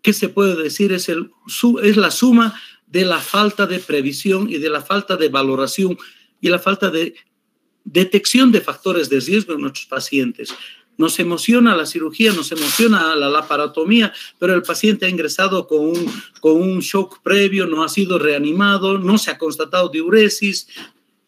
Speaker 1: ¿qué se puede decir? Es la suma de la falta de previsión y de la falta de valoración y la falta de detección de factores de riesgo en nuestros pacientes. Nos emociona la cirugía, nos emociona la laparotomía, pero el paciente ha ingresado con un shock previo, no ha sido reanimado, no se ha constatado diuresis,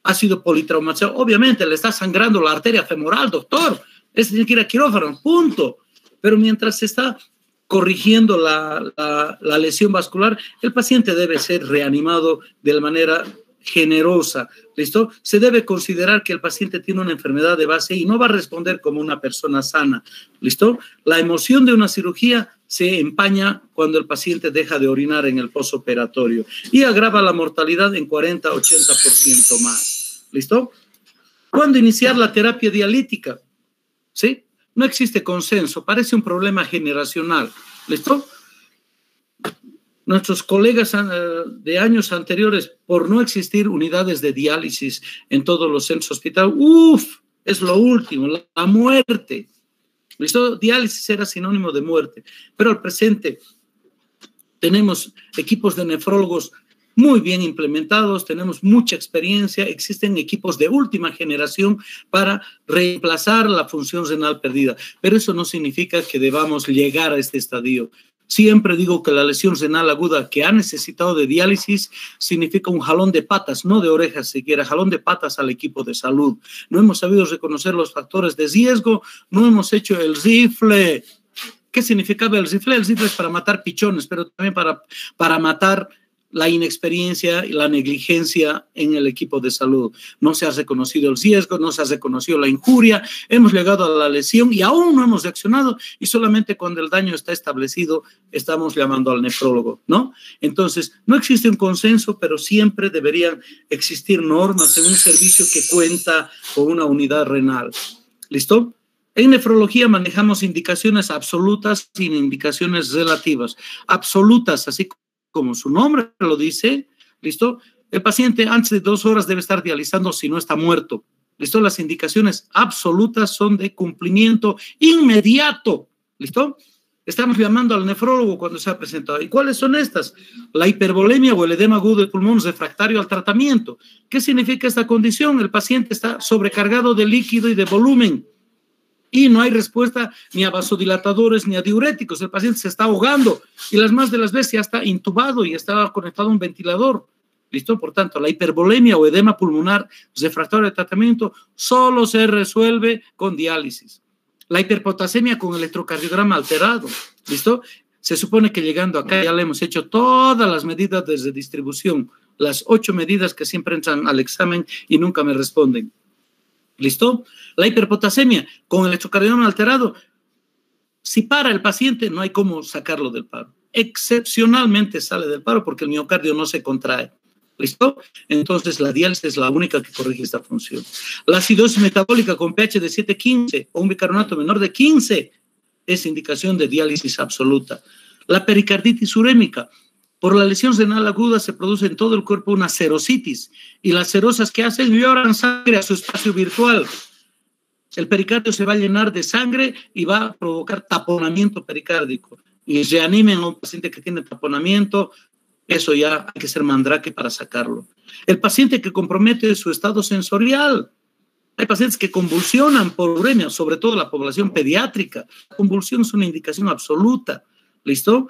Speaker 1: ha sido politraumatizado. Obviamente le está sangrando la arteria femoral, doctor. Tiene que ir a quirófano, punto. Pero mientras se está corrigiendo la lesión vascular, el paciente debe ser reanimado de la manera generosa, ¿listo? Se debe considerar que el paciente tiene una enfermedad de base y no va a responder como una persona sana, ¿listo? La emoción de una cirugía se empaña cuando el paciente deja de orinar en el postoperatorio y agrava la mortalidad en 40-80% más, ¿listo? ¿Cuándo iniciar la terapia dialítica? ¿Sí? No existe consenso, parece un problema generacional, ¿listo? Nuestros colegas de años anteriores, por no existir unidades de diálisis en todos los centros hospitalarios, es lo último, la muerte. ¿Listo? Diálisis era sinónimo de muerte, pero al presente tenemos equipos de nefrólogos muy bien implementados, tenemos mucha experiencia, existen equipos de última generación para reemplazar la función renal perdida, pero eso no significa que debamos llegar a este estadio. Siempre digo que la lesión renal aguda que ha necesitado de diálisis significa un jalón de patas, no de orejas siquiera, jalón de patas al equipo de salud. No hemos sabido reconocer los factores de riesgo, no hemos hecho el rifle. ¿Qué significaba el rifle? El rifle es para matar pichones, pero también para matar la inexperiencia y la negligencia en el equipo de salud. No se ha reconocido el riesgo, no se ha reconocido la injuria, hemos llegado a la lesión y aún no hemos reaccionado y solamente cuando el daño está establecido estamos llamando al nefrólogo, ¿no? Entonces, no existe un consenso, pero siempre deberían existir normas en un servicio que cuenta con una unidad renal. ¿Listo? En nefrología manejamos indicaciones absolutas sin indicaciones relativas. Absolutas, así como su nombre lo dice, ¿listo? El paciente antes de 2 horas debe estar dializando si no está muerto. ¿Listo? Las indicaciones absolutas son de cumplimiento inmediato. ¿Listo? Estamos llamando al nefrólogo cuando se ha presentado. ¿Y cuáles son estas? La hipervolemia o el edema agudo de pulmón refractario al tratamiento. ¿Qué significa esta condición? El paciente está sobrecargado de líquido y de volumen. Y no hay respuesta ni a vasodilatadores ni a diuréticos. El paciente se está ahogando y las más de las veces ya está intubado y está conectado a un ventilador. ¿Listo? Por tanto, la hipervolemia o edema pulmonar refractario al tratamiento solo se resuelve con diálisis. La hiperpotasemia con electrocardiograma alterado. ¿Listo? Se supone que llegando acá ya le hemos hecho todas las medidas de redistribución, las 8 medidas que siempre entran al examen y nunca me responden. ¿Listo? La hiperpotasemia con electrocardiograma alterado. Si para el paciente, no hay cómo sacarlo del paro. Excepcionalmente sale del paro porque el miocardio no se contrae. ¿Listo? Entonces la diálisis es la única que corrige esta función. La acidosis metabólica con pH de 7,15 o un bicarbonato menor de 15 es indicación de diálisis absoluta. La pericarditis urémica. Por la lesión renal aguda se produce en todo el cuerpo una serositis y las serosas que hacen lloran sangre a su espacio virtual. El pericardio se va a llenar de sangre y va a provocar taponamiento pericárdico. Y reanimen a un paciente que tiene taponamiento, eso ya hay que ser mandrake para sacarlo. El paciente que compromete su estado sensorial. Hay pacientes que convulsionan por uremia, sobre todo la población pediátrica. La convulsión es una indicación absoluta. ¿Listo?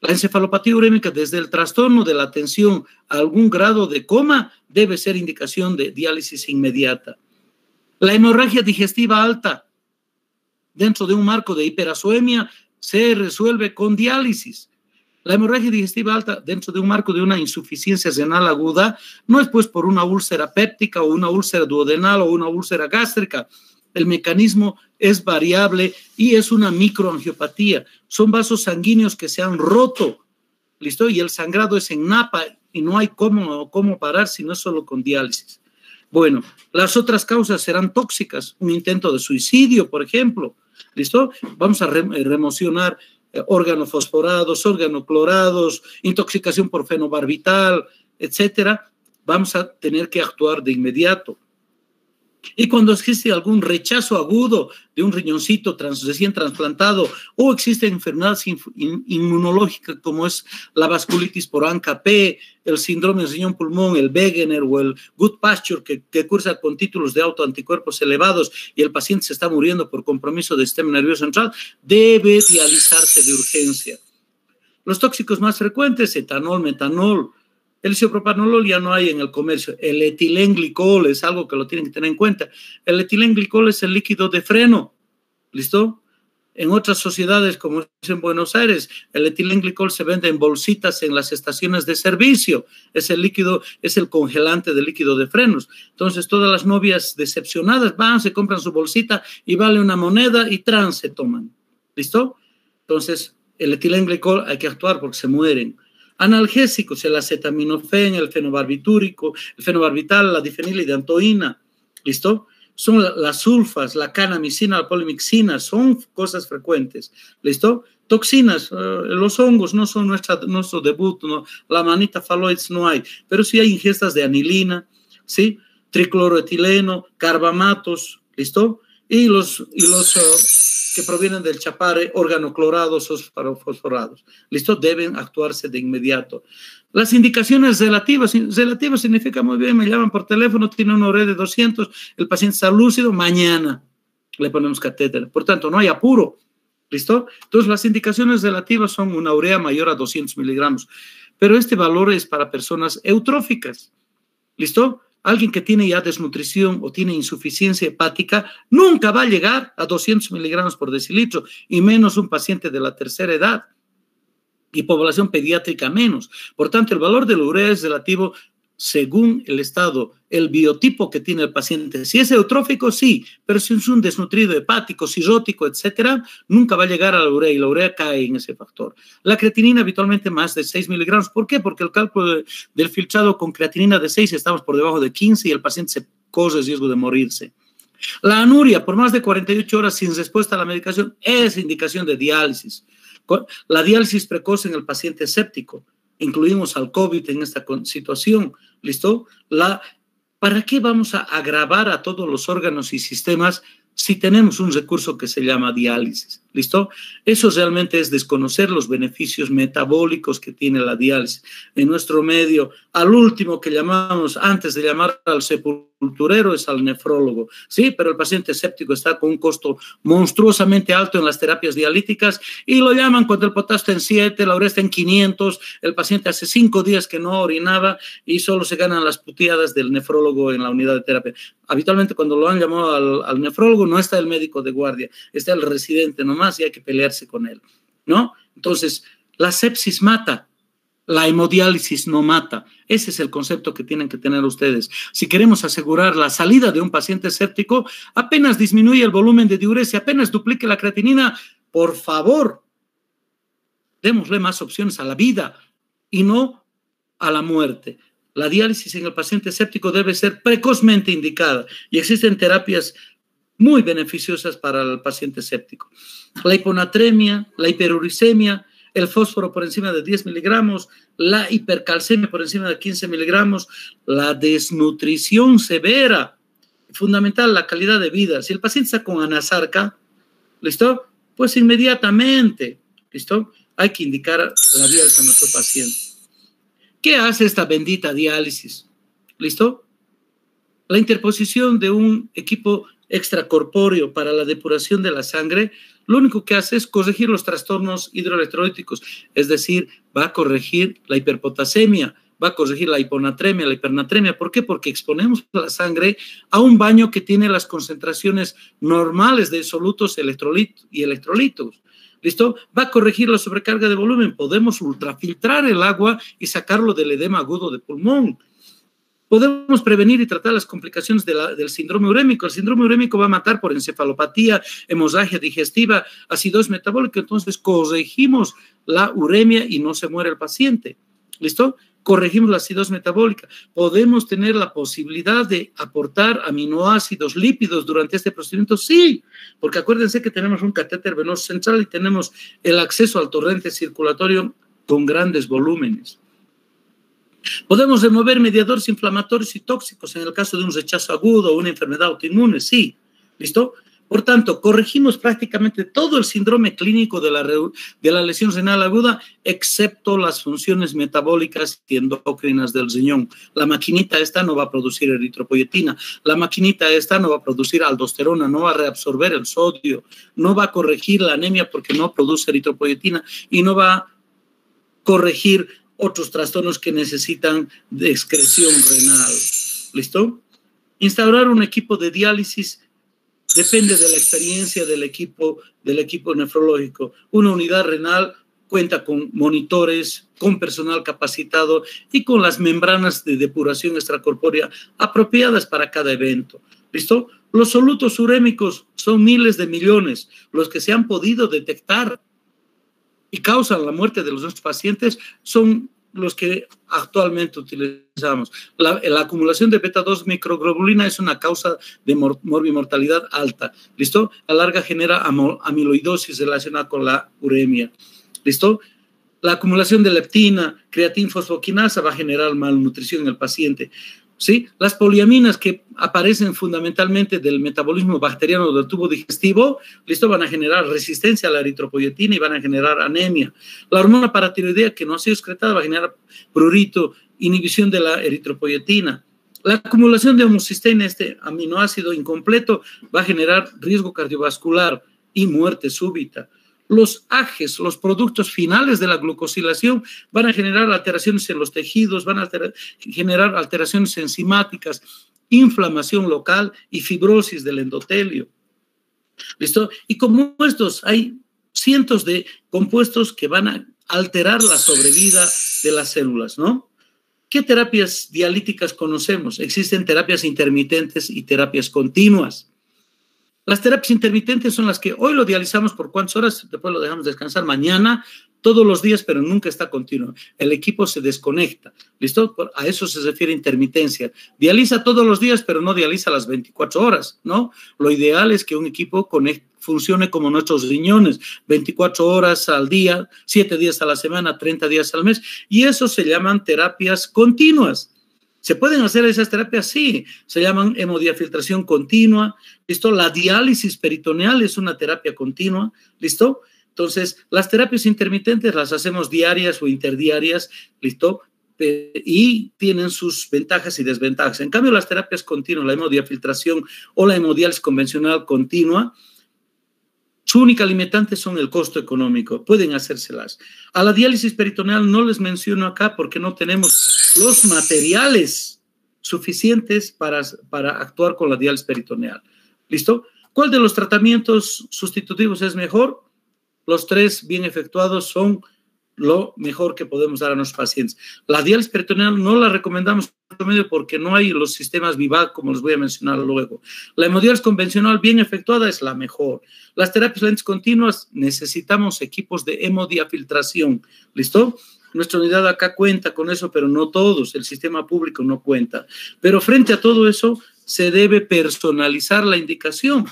Speaker 1: La encefalopatía urémica, desde el trastorno de la atención a algún grado de coma, debe ser indicación de diálisis inmediata. La hemorragia digestiva alta, dentro de un marco de hiperazoemia, se resuelve con diálisis. La hemorragia digestiva alta, dentro de un marco de una insuficiencia renal aguda, no es pues por una úlcera péptica o una úlcera duodenal o una úlcera gástrica. El mecanismo es variable y es una microangiopatía. Son vasos sanguíneos que se han roto, ¿listo? Y el sangrado es en napa y no hay cómo parar si no es solo con diálisis. Bueno, las otras causas serán tóxicas, un intento de suicidio, por ejemplo, ¿listo? Vamos a remocionar organofosforados, organoclorados, intoxicación por fenobarbital, etcétera. Vamos a tener que actuar de inmediato. Y cuando existe algún rechazo agudo de un riñoncito recién trasplantado o existe enfermedades inmunológicas como es la vasculitis por ANCA-P, el síndrome de riñón-pulmón, el Wegener o el Good-Pasture que cursa con títulos de autoanticuerpos elevados y el paciente se está muriendo por compromiso del sistema nervioso central, debe dializarse de urgencia. Los tóxicos más frecuentes, etanol, metanol. El isopropanolol ya no hay en el comercio. El etilenglicol es algo que lo tienen que tener en cuenta. El etilenglicol es el líquido de freno. ¿Listo? En otras sociedades, como es en Buenos Aires, el etilenglicol se vende en bolsitas en las estaciones de servicio. Es el líquido, es el congelante del líquido de frenos. Entonces, todas las novias decepcionadas van, se compran su bolsita y vale una moneda y se toman. ¿Listo? Entonces, el etilenglicol hay que actuar porque se mueren. Analgésicos, el acetaminofén, el fenobarbitúrico, el fenobarbital, la difenilidantoína, ¿listo? Son las sulfas, la canamicina, la polimixina, son cosas frecuentes, ¿listo? Toxinas, los hongos no son nuestro debut, ¿no? La manita faloides no hay, pero sí hay ingestas de anilina, ¿sí? Tricloroetileno, carbamatos, ¿listo? Y los que provienen del chapare, organoclorados o fosforados. ¿Listo? Deben actuarse de inmediato. Las indicaciones relativas significa muy bien, me llaman por teléfono, tiene una urea de 200, el paciente está lúcido, mañana le ponemos catéter. Por tanto, no hay apuro. ¿Listo? Entonces, las indicaciones relativas son una urea mayor a 200 miligramos. Pero este valor es para personas eutróficas. ¿Listo? Alguien que tiene ya desnutrición o tiene insuficiencia hepática nunca va a llegar a 200 miligramos por decilitro, y menos un paciente de la tercera edad y población pediátrica menos. Por tanto, el valor de la urea es relativo según el estado, el biotipo que tiene el paciente. Si es eutrófico, sí, pero si es un desnutrido hepático, cirrótico, etcétera, nunca va a llegar a la urea y la urea cae en ese factor. La creatinina habitualmente más de 6 miligramos. ¿Por qué? Porque el cálculo del filtrado con creatinina de 6 estamos por debajo de 15 y el paciente se corre el riesgo de morirse. La anuria por más de 48 horas sin respuesta a la medicación es indicación de diálisis. La diálisis precoz en el paciente séptico. Incluimos al COVID en esta situación, ¿listo? ¿Para qué vamos a agravar a todos los órganos y sistemas si tenemos un recurso que se llama diálisis? ¿Listo? Eso realmente es desconocer los beneficios metabólicos que tiene la diálisis. En nuestro medio, al último que llamamos, antes de llamar al sepulturero, es al nefrólogo, ¿sí? Pero el paciente séptico está con un costo monstruosamente alto en las terapias dialíticas y lo llaman cuando el potasio está en 7, la urea está en 500, el paciente hace 5 días que no orinaba y solo se ganan las puteadas del nefrólogo en la unidad de terapia. Habitualmente cuando lo han llamado al nefrólogo no está el médico de guardia, está el residente nomás y hay que pelearse con él, ¿no? Entonces, la sepsis mata, la hemodiálisis no mata. Ese es el concepto que tienen que tener ustedes. Si queremos asegurar la salida de un paciente séptico, apenas disminuye el volumen de diuresia, apenas duplique la creatinina, por favor, démosle más opciones a la vida y no a la muerte. La diálisis en el paciente séptico debe ser precozmente indicada y existen terapias muy beneficiosas para el paciente séptico. La hiponatremia, la hiperuricemia, el fósforo por encima de 10 miligramos, la hipercalcemia por encima de 15 miligramos, la desnutrición severa, fundamental, la calidad de vida. Si el paciente está con anasarca, ¿listo? Pues inmediatamente, ¿listo? Hay que indicar la diálisis a nuestro paciente. ¿Qué hace esta bendita diálisis? ¿Listo? La interposición de un equipo extracorpóreo para la depuración de la sangre, lo único que hace es corregir los trastornos hidroelectrolíticos, es decir, va a corregir la hiperpotasemia, va a corregir la hiponatremia, la hipernatremia. ¿Por qué? Porque exponemos la sangre a un baño que tiene las concentraciones normales de solutos y electrolitos. ¿Listo? Va a corregir la sobrecarga de volumen. Podemos ultrafiltrar el agua y sacarlo del edema agudo de pulmón. Podemos prevenir y tratar las complicaciones del síndrome urémico. El síndrome urémico va a matar por encefalopatía, hemorragia digestiva, acidosis metabólica. Entonces, corregimos la uremia y no se muere el paciente. ¿Listo? Corregimos la acidosis metabólica. Podemos tener la posibilidad de aportar aminoácidos, lípidos durante este procedimiento. Sí, porque acuérdense que tenemos un catéter venoso central y tenemos el acceso al torrente circulatorio con grandes volúmenes. Podemos remover mediadores inflamatorios y tóxicos en el caso de un rechazo agudo o una enfermedad autoinmune, sí, ¿listo? Por tanto, corregimos prácticamente todo el síndrome clínico de la lesión renal aguda, excepto las funciones metabólicas y endocrinas del riñón. La maquinita esta no va a producir eritropoyetina, la maquinita esta no va a producir aldosterona, no va a reabsorber el sodio, no va a corregir la anemia porque no produce eritropoyetina y no va a corregir otros trastornos que necesitan de excreción renal. ¿Listo? Instaurar un equipo de diálisis depende de la experiencia del equipo nefrológico. Una unidad renal cuenta con monitores, con personal capacitado y con las membranas de depuración extracorpórea apropiadas para cada evento. ¿Listo? Los solutos urémicos son miles de millones. Los que se han podido detectar y causan la muerte de los nuestros pacientes son los que actualmente utilizamos. La acumulación de beta-2 microglobulina es una causa de morbimortalidad alta. ¿Listo? A larga genera amiloidosis relacionada con la uremia. ¿Listo? La acumulación de leptina, creatinfosfoquinasa va a generar malnutrición en el paciente. ¿Sí? Las poliaminas que aparecen fundamentalmente del metabolismo bacteriano del tubo digestivo, ¿listo? Van a generar resistencia a la eritropoyetina y van a generar anemia. La hormona paratiroidea que no ha sido excretada va a generar prurito, inhibición de la eritropoyetina. La acumulación de homocisteína, este aminoácido incompleto, va a generar riesgo cardiovascular y muerte súbita. Los AGEs, los productos finales de la glucosilación, van a generar alteraciones en los tejidos, van a generar alteraciones enzimáticas, inflamación local y fibrosis del endotelio. ¿Listo? Y como estos, hay cientos de compuestos que van a alterar la sobrevida de las células, ¿no? ¿Qué terapias dialíticas conocemos? Existen terapias intermitentes y terapias continuas. Las terapias intermitentes son las que hoy lo dializamos por cuántas horas, después lo dejamos descansar mañana, todos los días, pero nunca está continuo. El equipo se desconecta, ¿listo? A eso se refiere intermitencia. Dializa todos los días, pero no dializa las 24 horas, ¿no? Lo ideal es que un equipo funcione como nuestros riñones, 24 horas al día, 7 días a la semana, 30 días al mes, y eso se llaman terapias continuas. ¿Se pueden hacer esas terapias? Sí, se llaman hemodiafiltración continua, ¿listo? La diálisis peritoneal es una terapia continua, ¿listo? Entonces, las terapias intermitentes las hacemos diarias o interdiarias, ¿listo? Y tienen sus ventajas y desventajas. En cambio, las terapias continuas, la hemodiafiltración o la hemodiálisis convencional continua, su única limitante son el costo económico. Pueden hacérselas. A la diálisis peritoneal no les menciono acá porque no tenemos los materiales suficientes para actuar con la diálisis peritoneal. ¿Listo? ¿Cuál de los tratamientos sustitutivos es mejor? Los 3 bien efectuados son lo mejor que podemos dar a nuestros pacientes. La diálisis peritoneal no la recomendamos porque no hay los sistemas Vivac, como les voy a mencionar luego. La hemodiálisis convencional bien efectuada es la mejor. Las terapias lentes continuas necesitamos equipos de hemodiafiltración. ¿Listo? Nuestra unidad acá cuenta con eso, pero no todos. El sistema público no cuenta. Pero frente a todo eso, se debe personalizar la indicación.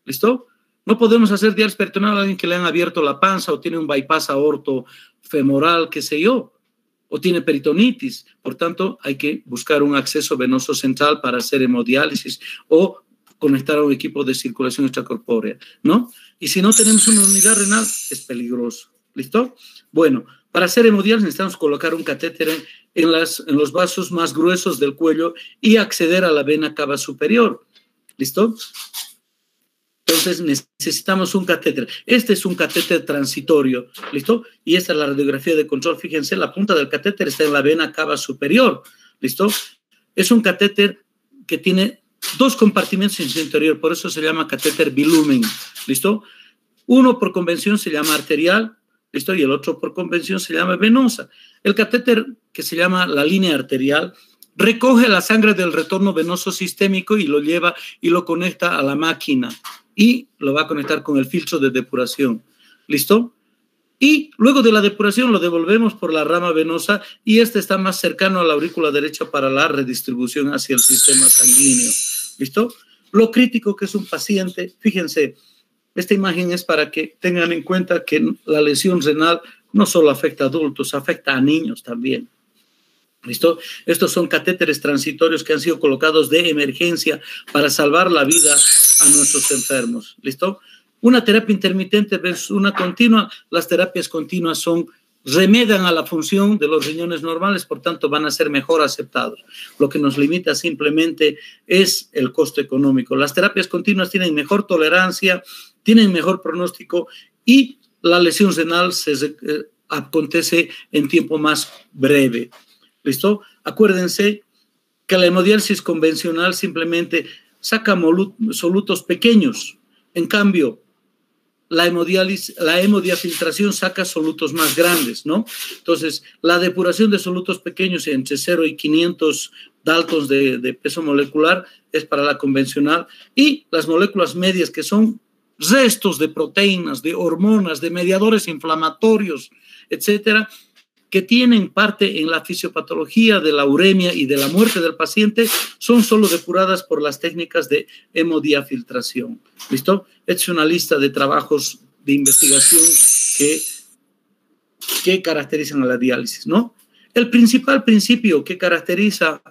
Speaker 1: ¿Listo? No podemos hacer diálisis peritoneal a alguien que le han abierto la panza o tiene un bypass aortofemoral, qué sé yo, o tiene peritonitis. Por tanto, hay que buscar un acceso venoso central para hacer hemodiálisis o conectar a un equipo de circulación extracorpórea, ¿no? Y si no tenemos una unidad renal, es peligroso. ¿Listo? Bueno, para hacer hemodiálisis necesitamos colocar un catéter en los vasos más gruesos del cuello y acceder a la vena cava superior. ¿Listo? Entonces necesitamos un catéter. Este es un catéter transitorio, ¿listo? Y esta es la radiografía de control. Fíjense, la punta del catéter está en la vena cava superior, ¿listo? Es un catéter que tiene 2 compartimentos en su interior, por eso se llama catéter bilumen, ¿listo? Uno por convención se llama arterial, ¿listo? Y el otro por convención se llama venosa. El catéter que se llama la línea arterial recoge la sangre del retorno venoso sistémico y lo lleva y lo conecta a la máquina y lo va a conectar con el filtro de depuración. ¿Listo? Y luego de la depuración lo devolvemos por la rama venosa y este está más cercano a la aurícula derecha para la redistribución hacia el sistema sanguíneo. ¿Listo? Lo crítico que es un paciente, fíjense, esta imagen es para que tengan en cuenta que la lesión renal no solo afecta a adultos, afecta a niños también. ¿Listo? Estos son catéteres transitorios que han sido colocados de emergencia para salvar la vida a nuestros enfermos. ¿Listo? Una terapia intermitente versus una continua. Las terapias continuas remedian a la función de los riñones normales, por tanto van a ser mejor aceptados. Lo que nos limita simplemente es el costo económico. Las terapias continuas tienen mejor tolerancia, tienen mejor pronóstico y la lesión renal acontece en tiempo más breve. ¿Listo? Acuérdense que la hemodiálisis convencional simplemente saca solutos pequeños. En cambio, la hemodiafiltración saca solutos más grandes, ¿no? Entonces, la depuración de solutos pequeños entre 0 y 500 daltons de peso molecular es para la convencional, y las moléculas medias, que son restos de proteínas, de hormonas, de mediadores inflamatorios, etcétera, que tienen parte en la fisiopatología de la uremia y de la muerte del paciente, son solo depuradas por las técnicas de hemodiafiltración. ¿Listo? Esta es una lista de trabajos de investigación que caracterizan a la diálisis, ¿no? El principal principio que caracteriza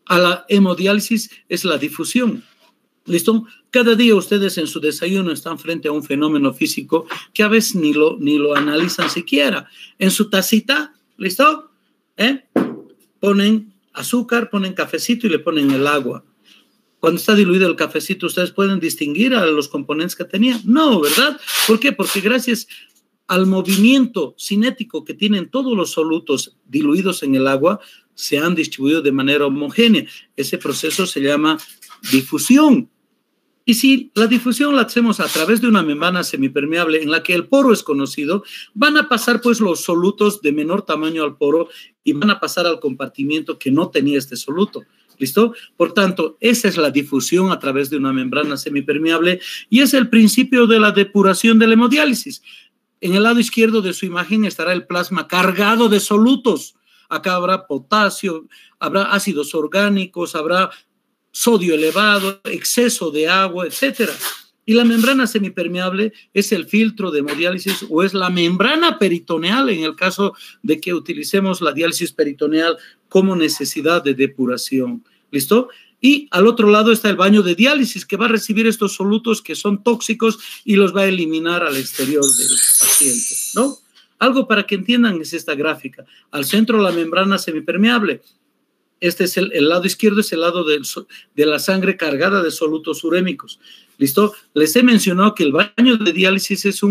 Speaker 1: a la hemodiálisis es la difusión. ¿Listo? Cada día ustedes en su desayuno están frente a un fenómeno físico que a veces ni lo analizan siquiera. En su tacita, ¿listo? Ponen azúcar, ponen cafecito y le ponen el agua. Cuando está diluido el cafecito, ¿ustedes pueden distinguir a los componentes que tenía? No, ¿verdad? ¿Por qué? Porque gracias al movimiento cinético que tienen todos los solutos diluidos en el agua, se han distribuido de manera homogénea. Ese proceso se llama difusión. Y si la difusión la hacemos a través de una membrana semipermeable en la que el poro es conocido, van a pasar pues los solutos de menor tamaño al poro y van a pasar al compartimiento que no tenía este soluto. ¿Listo? Por tanto, esa es la difusión a través de una membrana semipermeable y es el principio de la depuración de la hemodiálisis. En el lado izquierdo de su imagen estará el plasma cargado de solutos. Acá habrá potasio, habrá ácidos orgánicos, habrá sodio elevado, exceso de agua, etcétera. Y la membrana semipermeable es el filtro de hemodiálisis o es la membrana peritoneal en el caso de que utilicemos la diálisis peritoneal como necesidad de depuración. ¿Listo? Y al otro lado está el baño de diálisis que va a recibir estos solutos que son tóxicos y los va a eliminar al exterior del paciente, ¿no? Algo para que entiendan es esta gráfica. Al centro la membrana semipermeable. Este es el lado izquierdo, es el lado de la sangre cargada de solutos urémicos. ¿Listo? Les he mencionado que el baño de diálisis es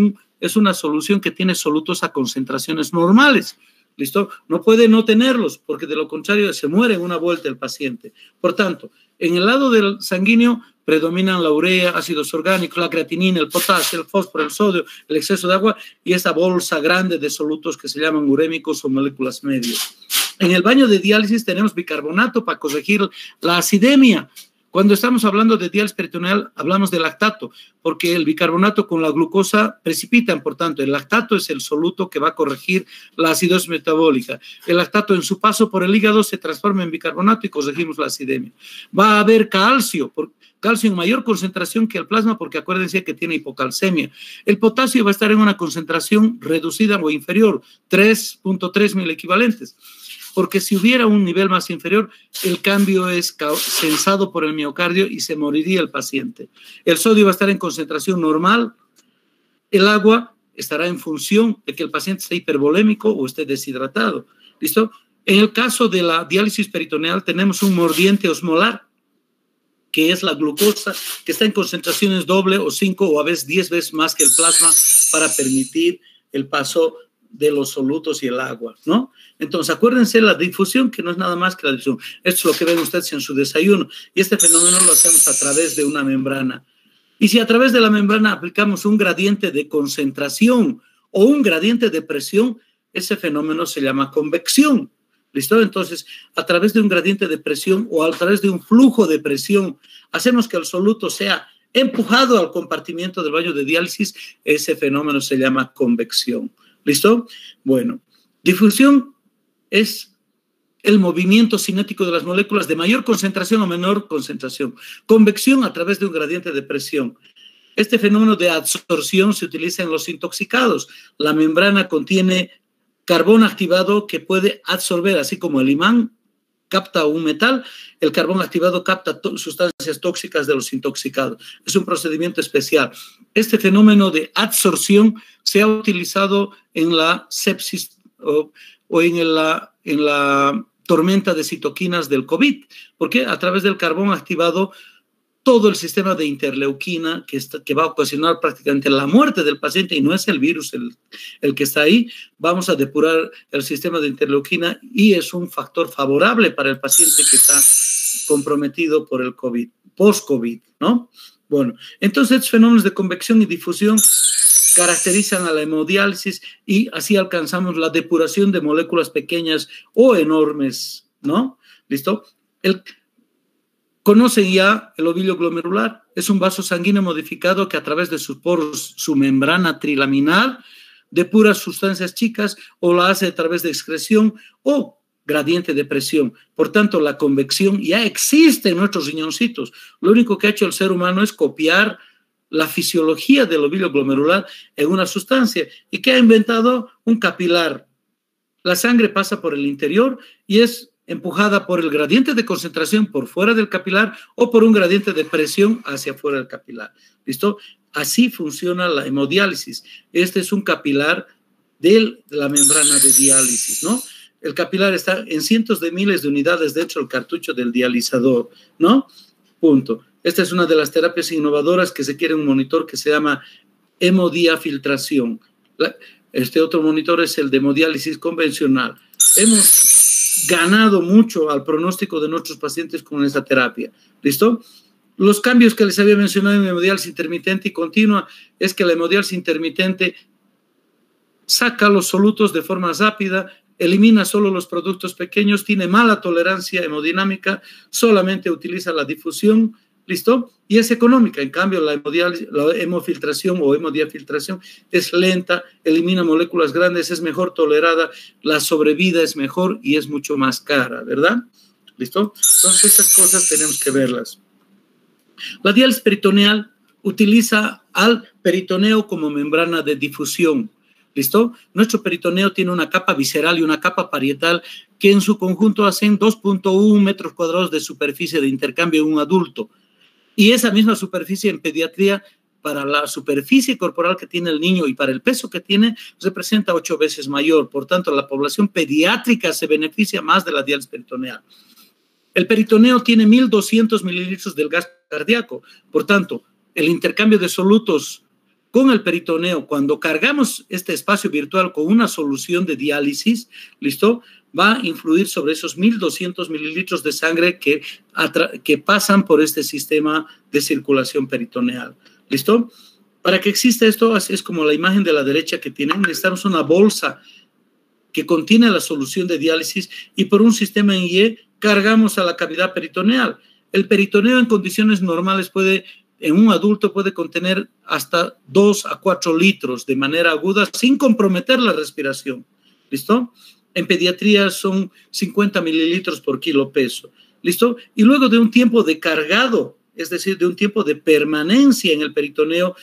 Speaker 1: una solución que tiene solutos a concentraciones normales. ¿Listo? No puede no tenerlos, porque de lo contrario se muere en una vuelta el paciente. Por tanto, en el lado del sanguíneo predominan la urea, ácidos orgánicos, la creatinina, el potasio, el fósforo, el sodio, el exceso de agua y esa bolsa grande de solutos que se llaman urémicos o moléculas medias. En el baño de diálisis tenemos bicarbonato para corregir la acidemia. Cuando estamos hablando de diálisis peritoneal, hablamos de lactato, porque el bicarbonato con la glucosa precipitan, por tanto, el lactato es el soluto que va a corregir la acidosis metabólica. El lactato en su paso por el hígado se transforma en bicarbonato y corregimos la acidemia. Va a haber calcio en mayor concentración que el plasma, porque acuérdense que tiene hipocalcemia. El potasio va a estar en una concentración reducida o inferior, 3.3 mil equivalentes. Porque si hubiera un nivel más inferior, el cambio es sensado por el miocardio y se moriría el paciente. El sodio va a estar en concentración normal, el agua estará en función de que el paciente esté hipervolémico o esté deshidratado. ¿Listo? En el caso de la diálisis peritoneal tenemos un mordiente osmolar, que es la glucosa, que está en concentraciones doble o 5 o a veces 10 veces más que el plasma para permitir el paso de los solutos y el agua, ¿no? Entonces, acuérdense la difusión, que no es nada más que la difusión. Esto es lo que ven ustedes en su desayuno. Y este fenómeno lo hacemos a través de una membrana. Y si a través de la membrana aplicamos un gradiente de concentración o un gradiente de presión, ese fenómeno se llama convección. ¿Listo? Entonces, a través de un gradiente de presión o a través de un flujo de presión, hacemos que el soluto sea empujado al compartimiento del baño de diálisis. Ese fenómeno se llama convección. ¿Listo? Bueno, difusión es el movimiento cinético de las moléculas de mayor concentración o menor concentración. Convección a través de un gradiente de presión. Este fenómeno de absorción se utiliza en los intoxicados. La membrana contiene carbón activado que puede absorber, así como el imán capta un metal, el carbón activado capta sustancias tóxicas de los intoxicados. Es un procedimiento especial. Este fenómeno de absorción se ha utilizado en la sepsis o en la tormenta de citoquinas del COVID, porque a través del carbón activado todo el sistema de interleuquina que va a ocasionar prácticamente la muerte del paciente, y no es el virus el que está ahí, vamos a depurar el sistema de interleuquina y es un factor favorable para el paciente que está comprometido por el COVID, post-COVID, ¿no? Bueno, entonces estos fenómenos de convección y difusión caracterizan a la hemodiálisis y así alcanzamos la depuración de moléculas pequeñas o enormes, ¿no? ¿Listo? Conocen ya el ovillo glomerular, es un vaso sanguíneo modificado que a través de sus poros, su membrana trilaminar, depura sustancias chicas o la hace a través de excreción o gradiente de presión. Por tanto, la convección ya existe en nuestros riñoncitos. Lo único que ha hecho el ser humano es copiar la fisiología del ovillo glomerular en una sustancia y que ha inventado un capilar. La sangre pasa por el interior y es empujada por el gradiente de concentración por fuera del capilar o por un gradiente de presión hacia afuera del capilar. ¿Listo? Así funciona la hemodiálisis. Este es un capilar de la membrana de diálisis, ¿no? El capilar está en cientos de miles de unidades dentro del cartucho del dializador, ¿no? Punto. Esta es una de las terapias innovadoras que se quiere un monitor que se llama hemodiafiltración. Este otro monitor es el de hemodiálisis convencional. Hemos ganado mucho al pronóstico de nuestros pacientes con esta terapia. ¿Listo? Los cambios que les había mencionado en hemodiálisis intermitente y continua es que la hemodiálisis intermitente saca los solutos de forma rápida, elimina solo los productos pequeños, tiene mala tolerancia hemodinámica, solamente utiliza la difusión, ¿listo? Y es económica. En cambio, la hemofiltración o hemodiafiltración es lenta, elimina moléculas grandes, es mejor tolerada, la sobrevida es mejor y es mucho más cara, ¿verdad? ¿Listo? Entonces, estas cosas tenemos que verlas. La diálisis peritoneal utiliza al peritoneo como membrana de difusión. ¿Listo? Nuestro peritoneo tiene una capa visceral y una capa parietal que en su conjunto hacen 2.1 metros cuadrados de superficie de intercambio en un adulto. Y esa misma superficie en pediatría, para la superficie corporal que tiene el niño y para el peso que tiene, representa 8 veces mayor. Por tanto, la población pediátrica se beneficia más de la diálisis peritoneal. El peritoneo tiene 1.200 mililitros del gas cardíaco. Por tanto, el intercambio de solutos con el peritoneo, cuando cargamos este espacio virtual con una solución de diálisis, ¿listo?, va a influir sobre esos 1.200 mililitros de sangre que pasan por este sistema de circulación peritoneal. ¿Listo? Para que exista esto, así es como la imagen de la derecha que tienen, necesitamos una bolsa que contiene la solución de diálisis y por un sistema en Y cargamos a la cavidad peritoneal. El peritoneo en condiciones normales en un adulto puede contener hasta 2 a 4 litros de manera aguda sin comprometer la respiración. ¿Listo? En pediatría son 50 mililitros por kilo peso. ¿Listo? Y luego de un tiempo de cargado, es decir, de un tiempo de permanencia en el peritoneo,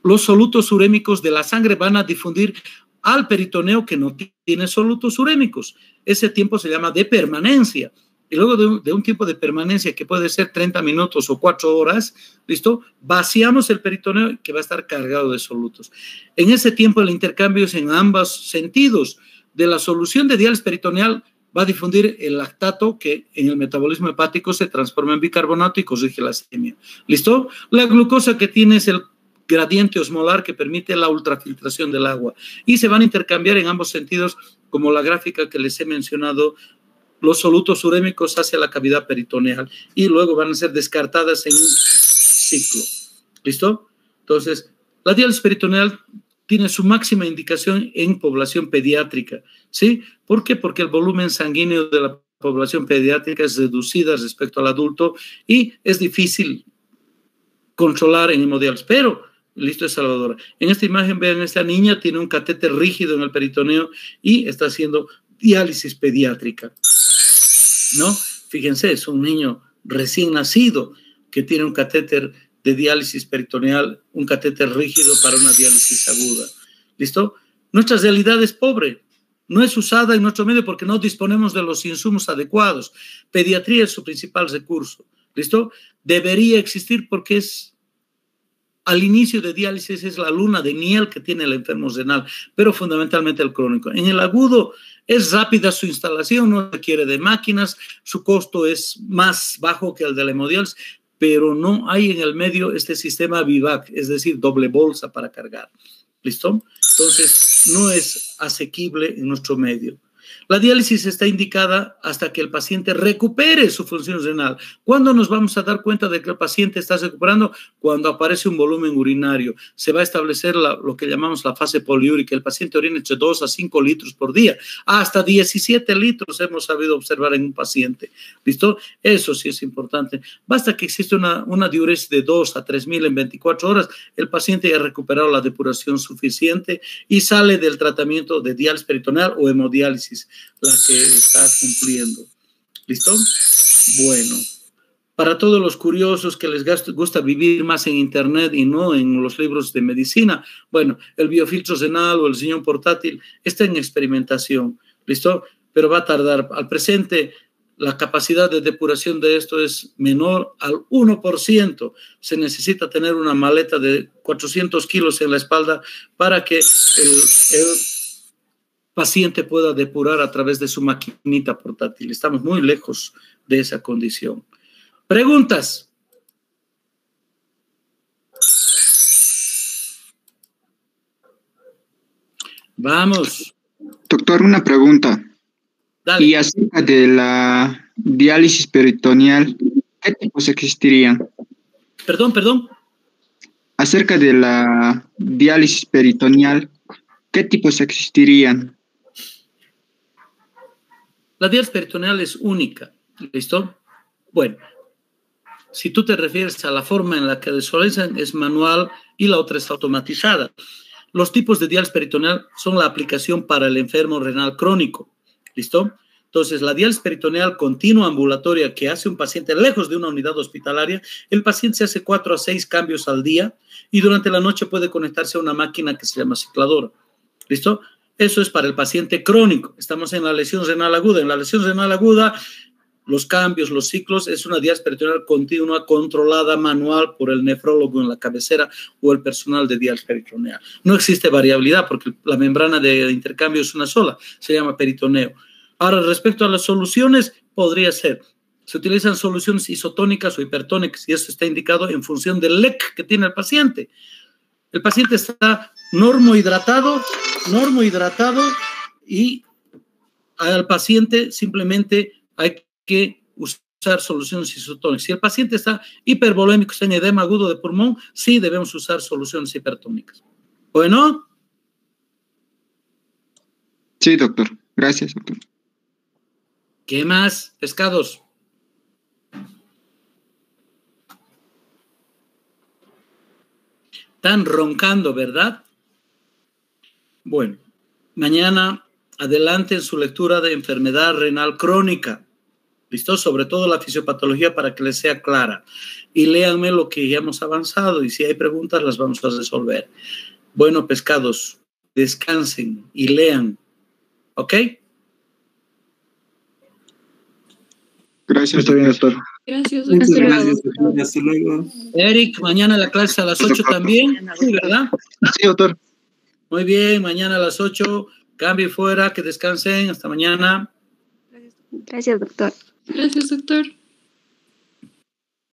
Speaker 1: los solutos urémicos de la sangre van a difundir al peritoneo que no tiene solutos urémicos. Ese tiempo se llama de permanencia. Y luego de un tiempo de permanencia que puede ser 30 minutos o 4 horas, ¿listo? Vaciamos el peritoneo que va a estar cargado de solutos. En ese tiempo el intercambio es en ambos sentidos. De la solución de diálisis peritoneal va a difundir el lactato que en el metabolismo hepático se transforma en bicarbonato y corrige la acidemia. ¿Listo? La glucosa que tiene es el gradiente osmolar que permite la ultrafiltración del agua. Y se van a intercambiar en ambos sentidos, como la gráfica que les he mencionado, los solutos urémicos hacia la cavidad peritoneal y luego van a ser descartadas en un ciclo. ¿Listo? Entonces, la diálisis peritoneal tiene su máxima indicación en población pediátrica, ¿sí? ¿Por qué? Porque el volumen sanguíneo de la población pediátrica es reducida respecto al adulto y es difícil controlar en hemodiálisis. Pero, listo, es Salvador. En esta imagen, vean, esta niña tiene un catéter rígido en el peritoneo y está haciendo diálisis pediátrica, ¿no? Fíjense, es un niño recién nacido que tiene un catéter de diálisis peritoneal, un catéter rígido para una diálisis aguda. ¿Listo? Nuestra realidad es pobre. No es usada en nuestro medio porque no disponemos de los insumos adecuados. Pediatría es su principal recurso. ¿Listo? Debería existir porque es, al inicio de diálisis, es la luna de miel que tiene el enfermo renal, pero fundamentalmente el crónico. En el agudo es rápida su instalación, no requiere de máquinas, su costo es más bajo que el de la hemodiálisis, pero no hay en el medio este sistema VIVAC, es decir, doble bolsa para cargar. ¿Listo? Entonces, no es asequible en nuestro medio. La diálisis está indicada hasta que el paciente recupere su función renal. ¿Cuándo nos vamos a dar cuenta de que el paciente está recuperando? Cuando aparece un volumen urinario. Se va a establecer lo que llamamos la fase poliúrica. El paciente orina entre 2 a 5 litros por día. Hasta 17 litros hemos sabido observar en un paciente. ¿Listo? Eso sí es importante. Basta que exista una diuresis de 2 a 3.000 en 24 horas. El paciente ya ha recuperado la depuración suficiente y sale del tratamiento de diálisis peritoneal o hemodiálisis, la que está cumpliendo. ¿Listo? Bueno, para todos los curiosos que les gusta vivir más en internet y no en los libros de medicina, bueno, el biofiltro renal o el riñón portátil está en experimentación. ¿Listo? Pero va a tardar. Al presente, la capacidad de depuración de esto es menor al 1%. Se necesita tener una maleta de 400 kilos en la espalda para que el paciente pueda depurar a través de su maquinita portátil. Estamos muy lejos de esa condición. ¿Preguntas? Vamos.
Speaker 4: Doctor, una pregunta.
Speaker 1: Dale.
Speaker 4: Y acerca de la diálisis peritoneal, ¿qué tipos existirían?
Speaker 1: Perdón.
Speaker 4: Acerca de la diálisis peritoneal, ¿qué tipos existirían?
Speaker 1: La diálisis peritoneal es única. ¿Listo? Bueno, si tú te refieres a la forma en la que realizan, es manual y la otra es automatizada. Los tipos de diálisis peritoneal son la aplicación para el enfermo renal crónico. ¿Listo? Entonces, la diálisis peritoneal continua ambulatoria que hace un paciente lejos de una unidad hospitalaria, el paciente se hace 4 a 6 cambios al día y durante la noche puede conectarse a una máquina que se llama cicladora. ¿Listo? Eso es para el paciente crónico. Estamos en la lesión renal aguda. En la lesión renal aguda, los cambios, los ciclos, es una diálisis peritoneal continua, controlada, manual por el nefrólogo en la cabecera o el personal de diálisis peritoneal. No existe variabilidad porque la membrana de intercambio es una sola, se llama peritoneo. Ahora, respecto a las soluciones, podría ser, se utilizan soluciones isotónicas o hipertónicas y eso está indicado en función del LEC que tiene el paciente. El paciente está normohidratado y al paciente simplemente hay que usar soluciones isotónicas. Si el paciente está hipervolémico, está en edema agudo de pulmón, sí debemos usar soluciones hipertónicas. Bueno.
Speaker 4: Sí, doctor. Gracias, doctor.
Speaker 1: ¿Qué más? Pescados. Están roncando, ¿verdad? Bueno, mañana adelante en su lectura de enfermedad renal crónica. ¿Listo? Sobre todo la fisiopatología para que les sea clara. Y léanme lo que ya hemos avanzado y si hay preguntas las vamos a resolver. Bueno, pescados, descansen y lean. ¿Ok?
Speaker 4: Gracias, está bien, doctor.
Speaker 2: Gracias,
Speaker 3: Muchas
Speaker 2: doctor.
Speaker 3: gracias, doctor. Hasta luego.
Speaker 1: Eric, mañana la clase a las 8 también. Sí, ¿verdad?
Speaker 4: Sí, doctor.
Speaker 1: Muy bien, mañana a las 8. Cambio y fuera, que descansen. Hasta mañana.
Speaker 2: Gracias, doctor. Gracias, doctor.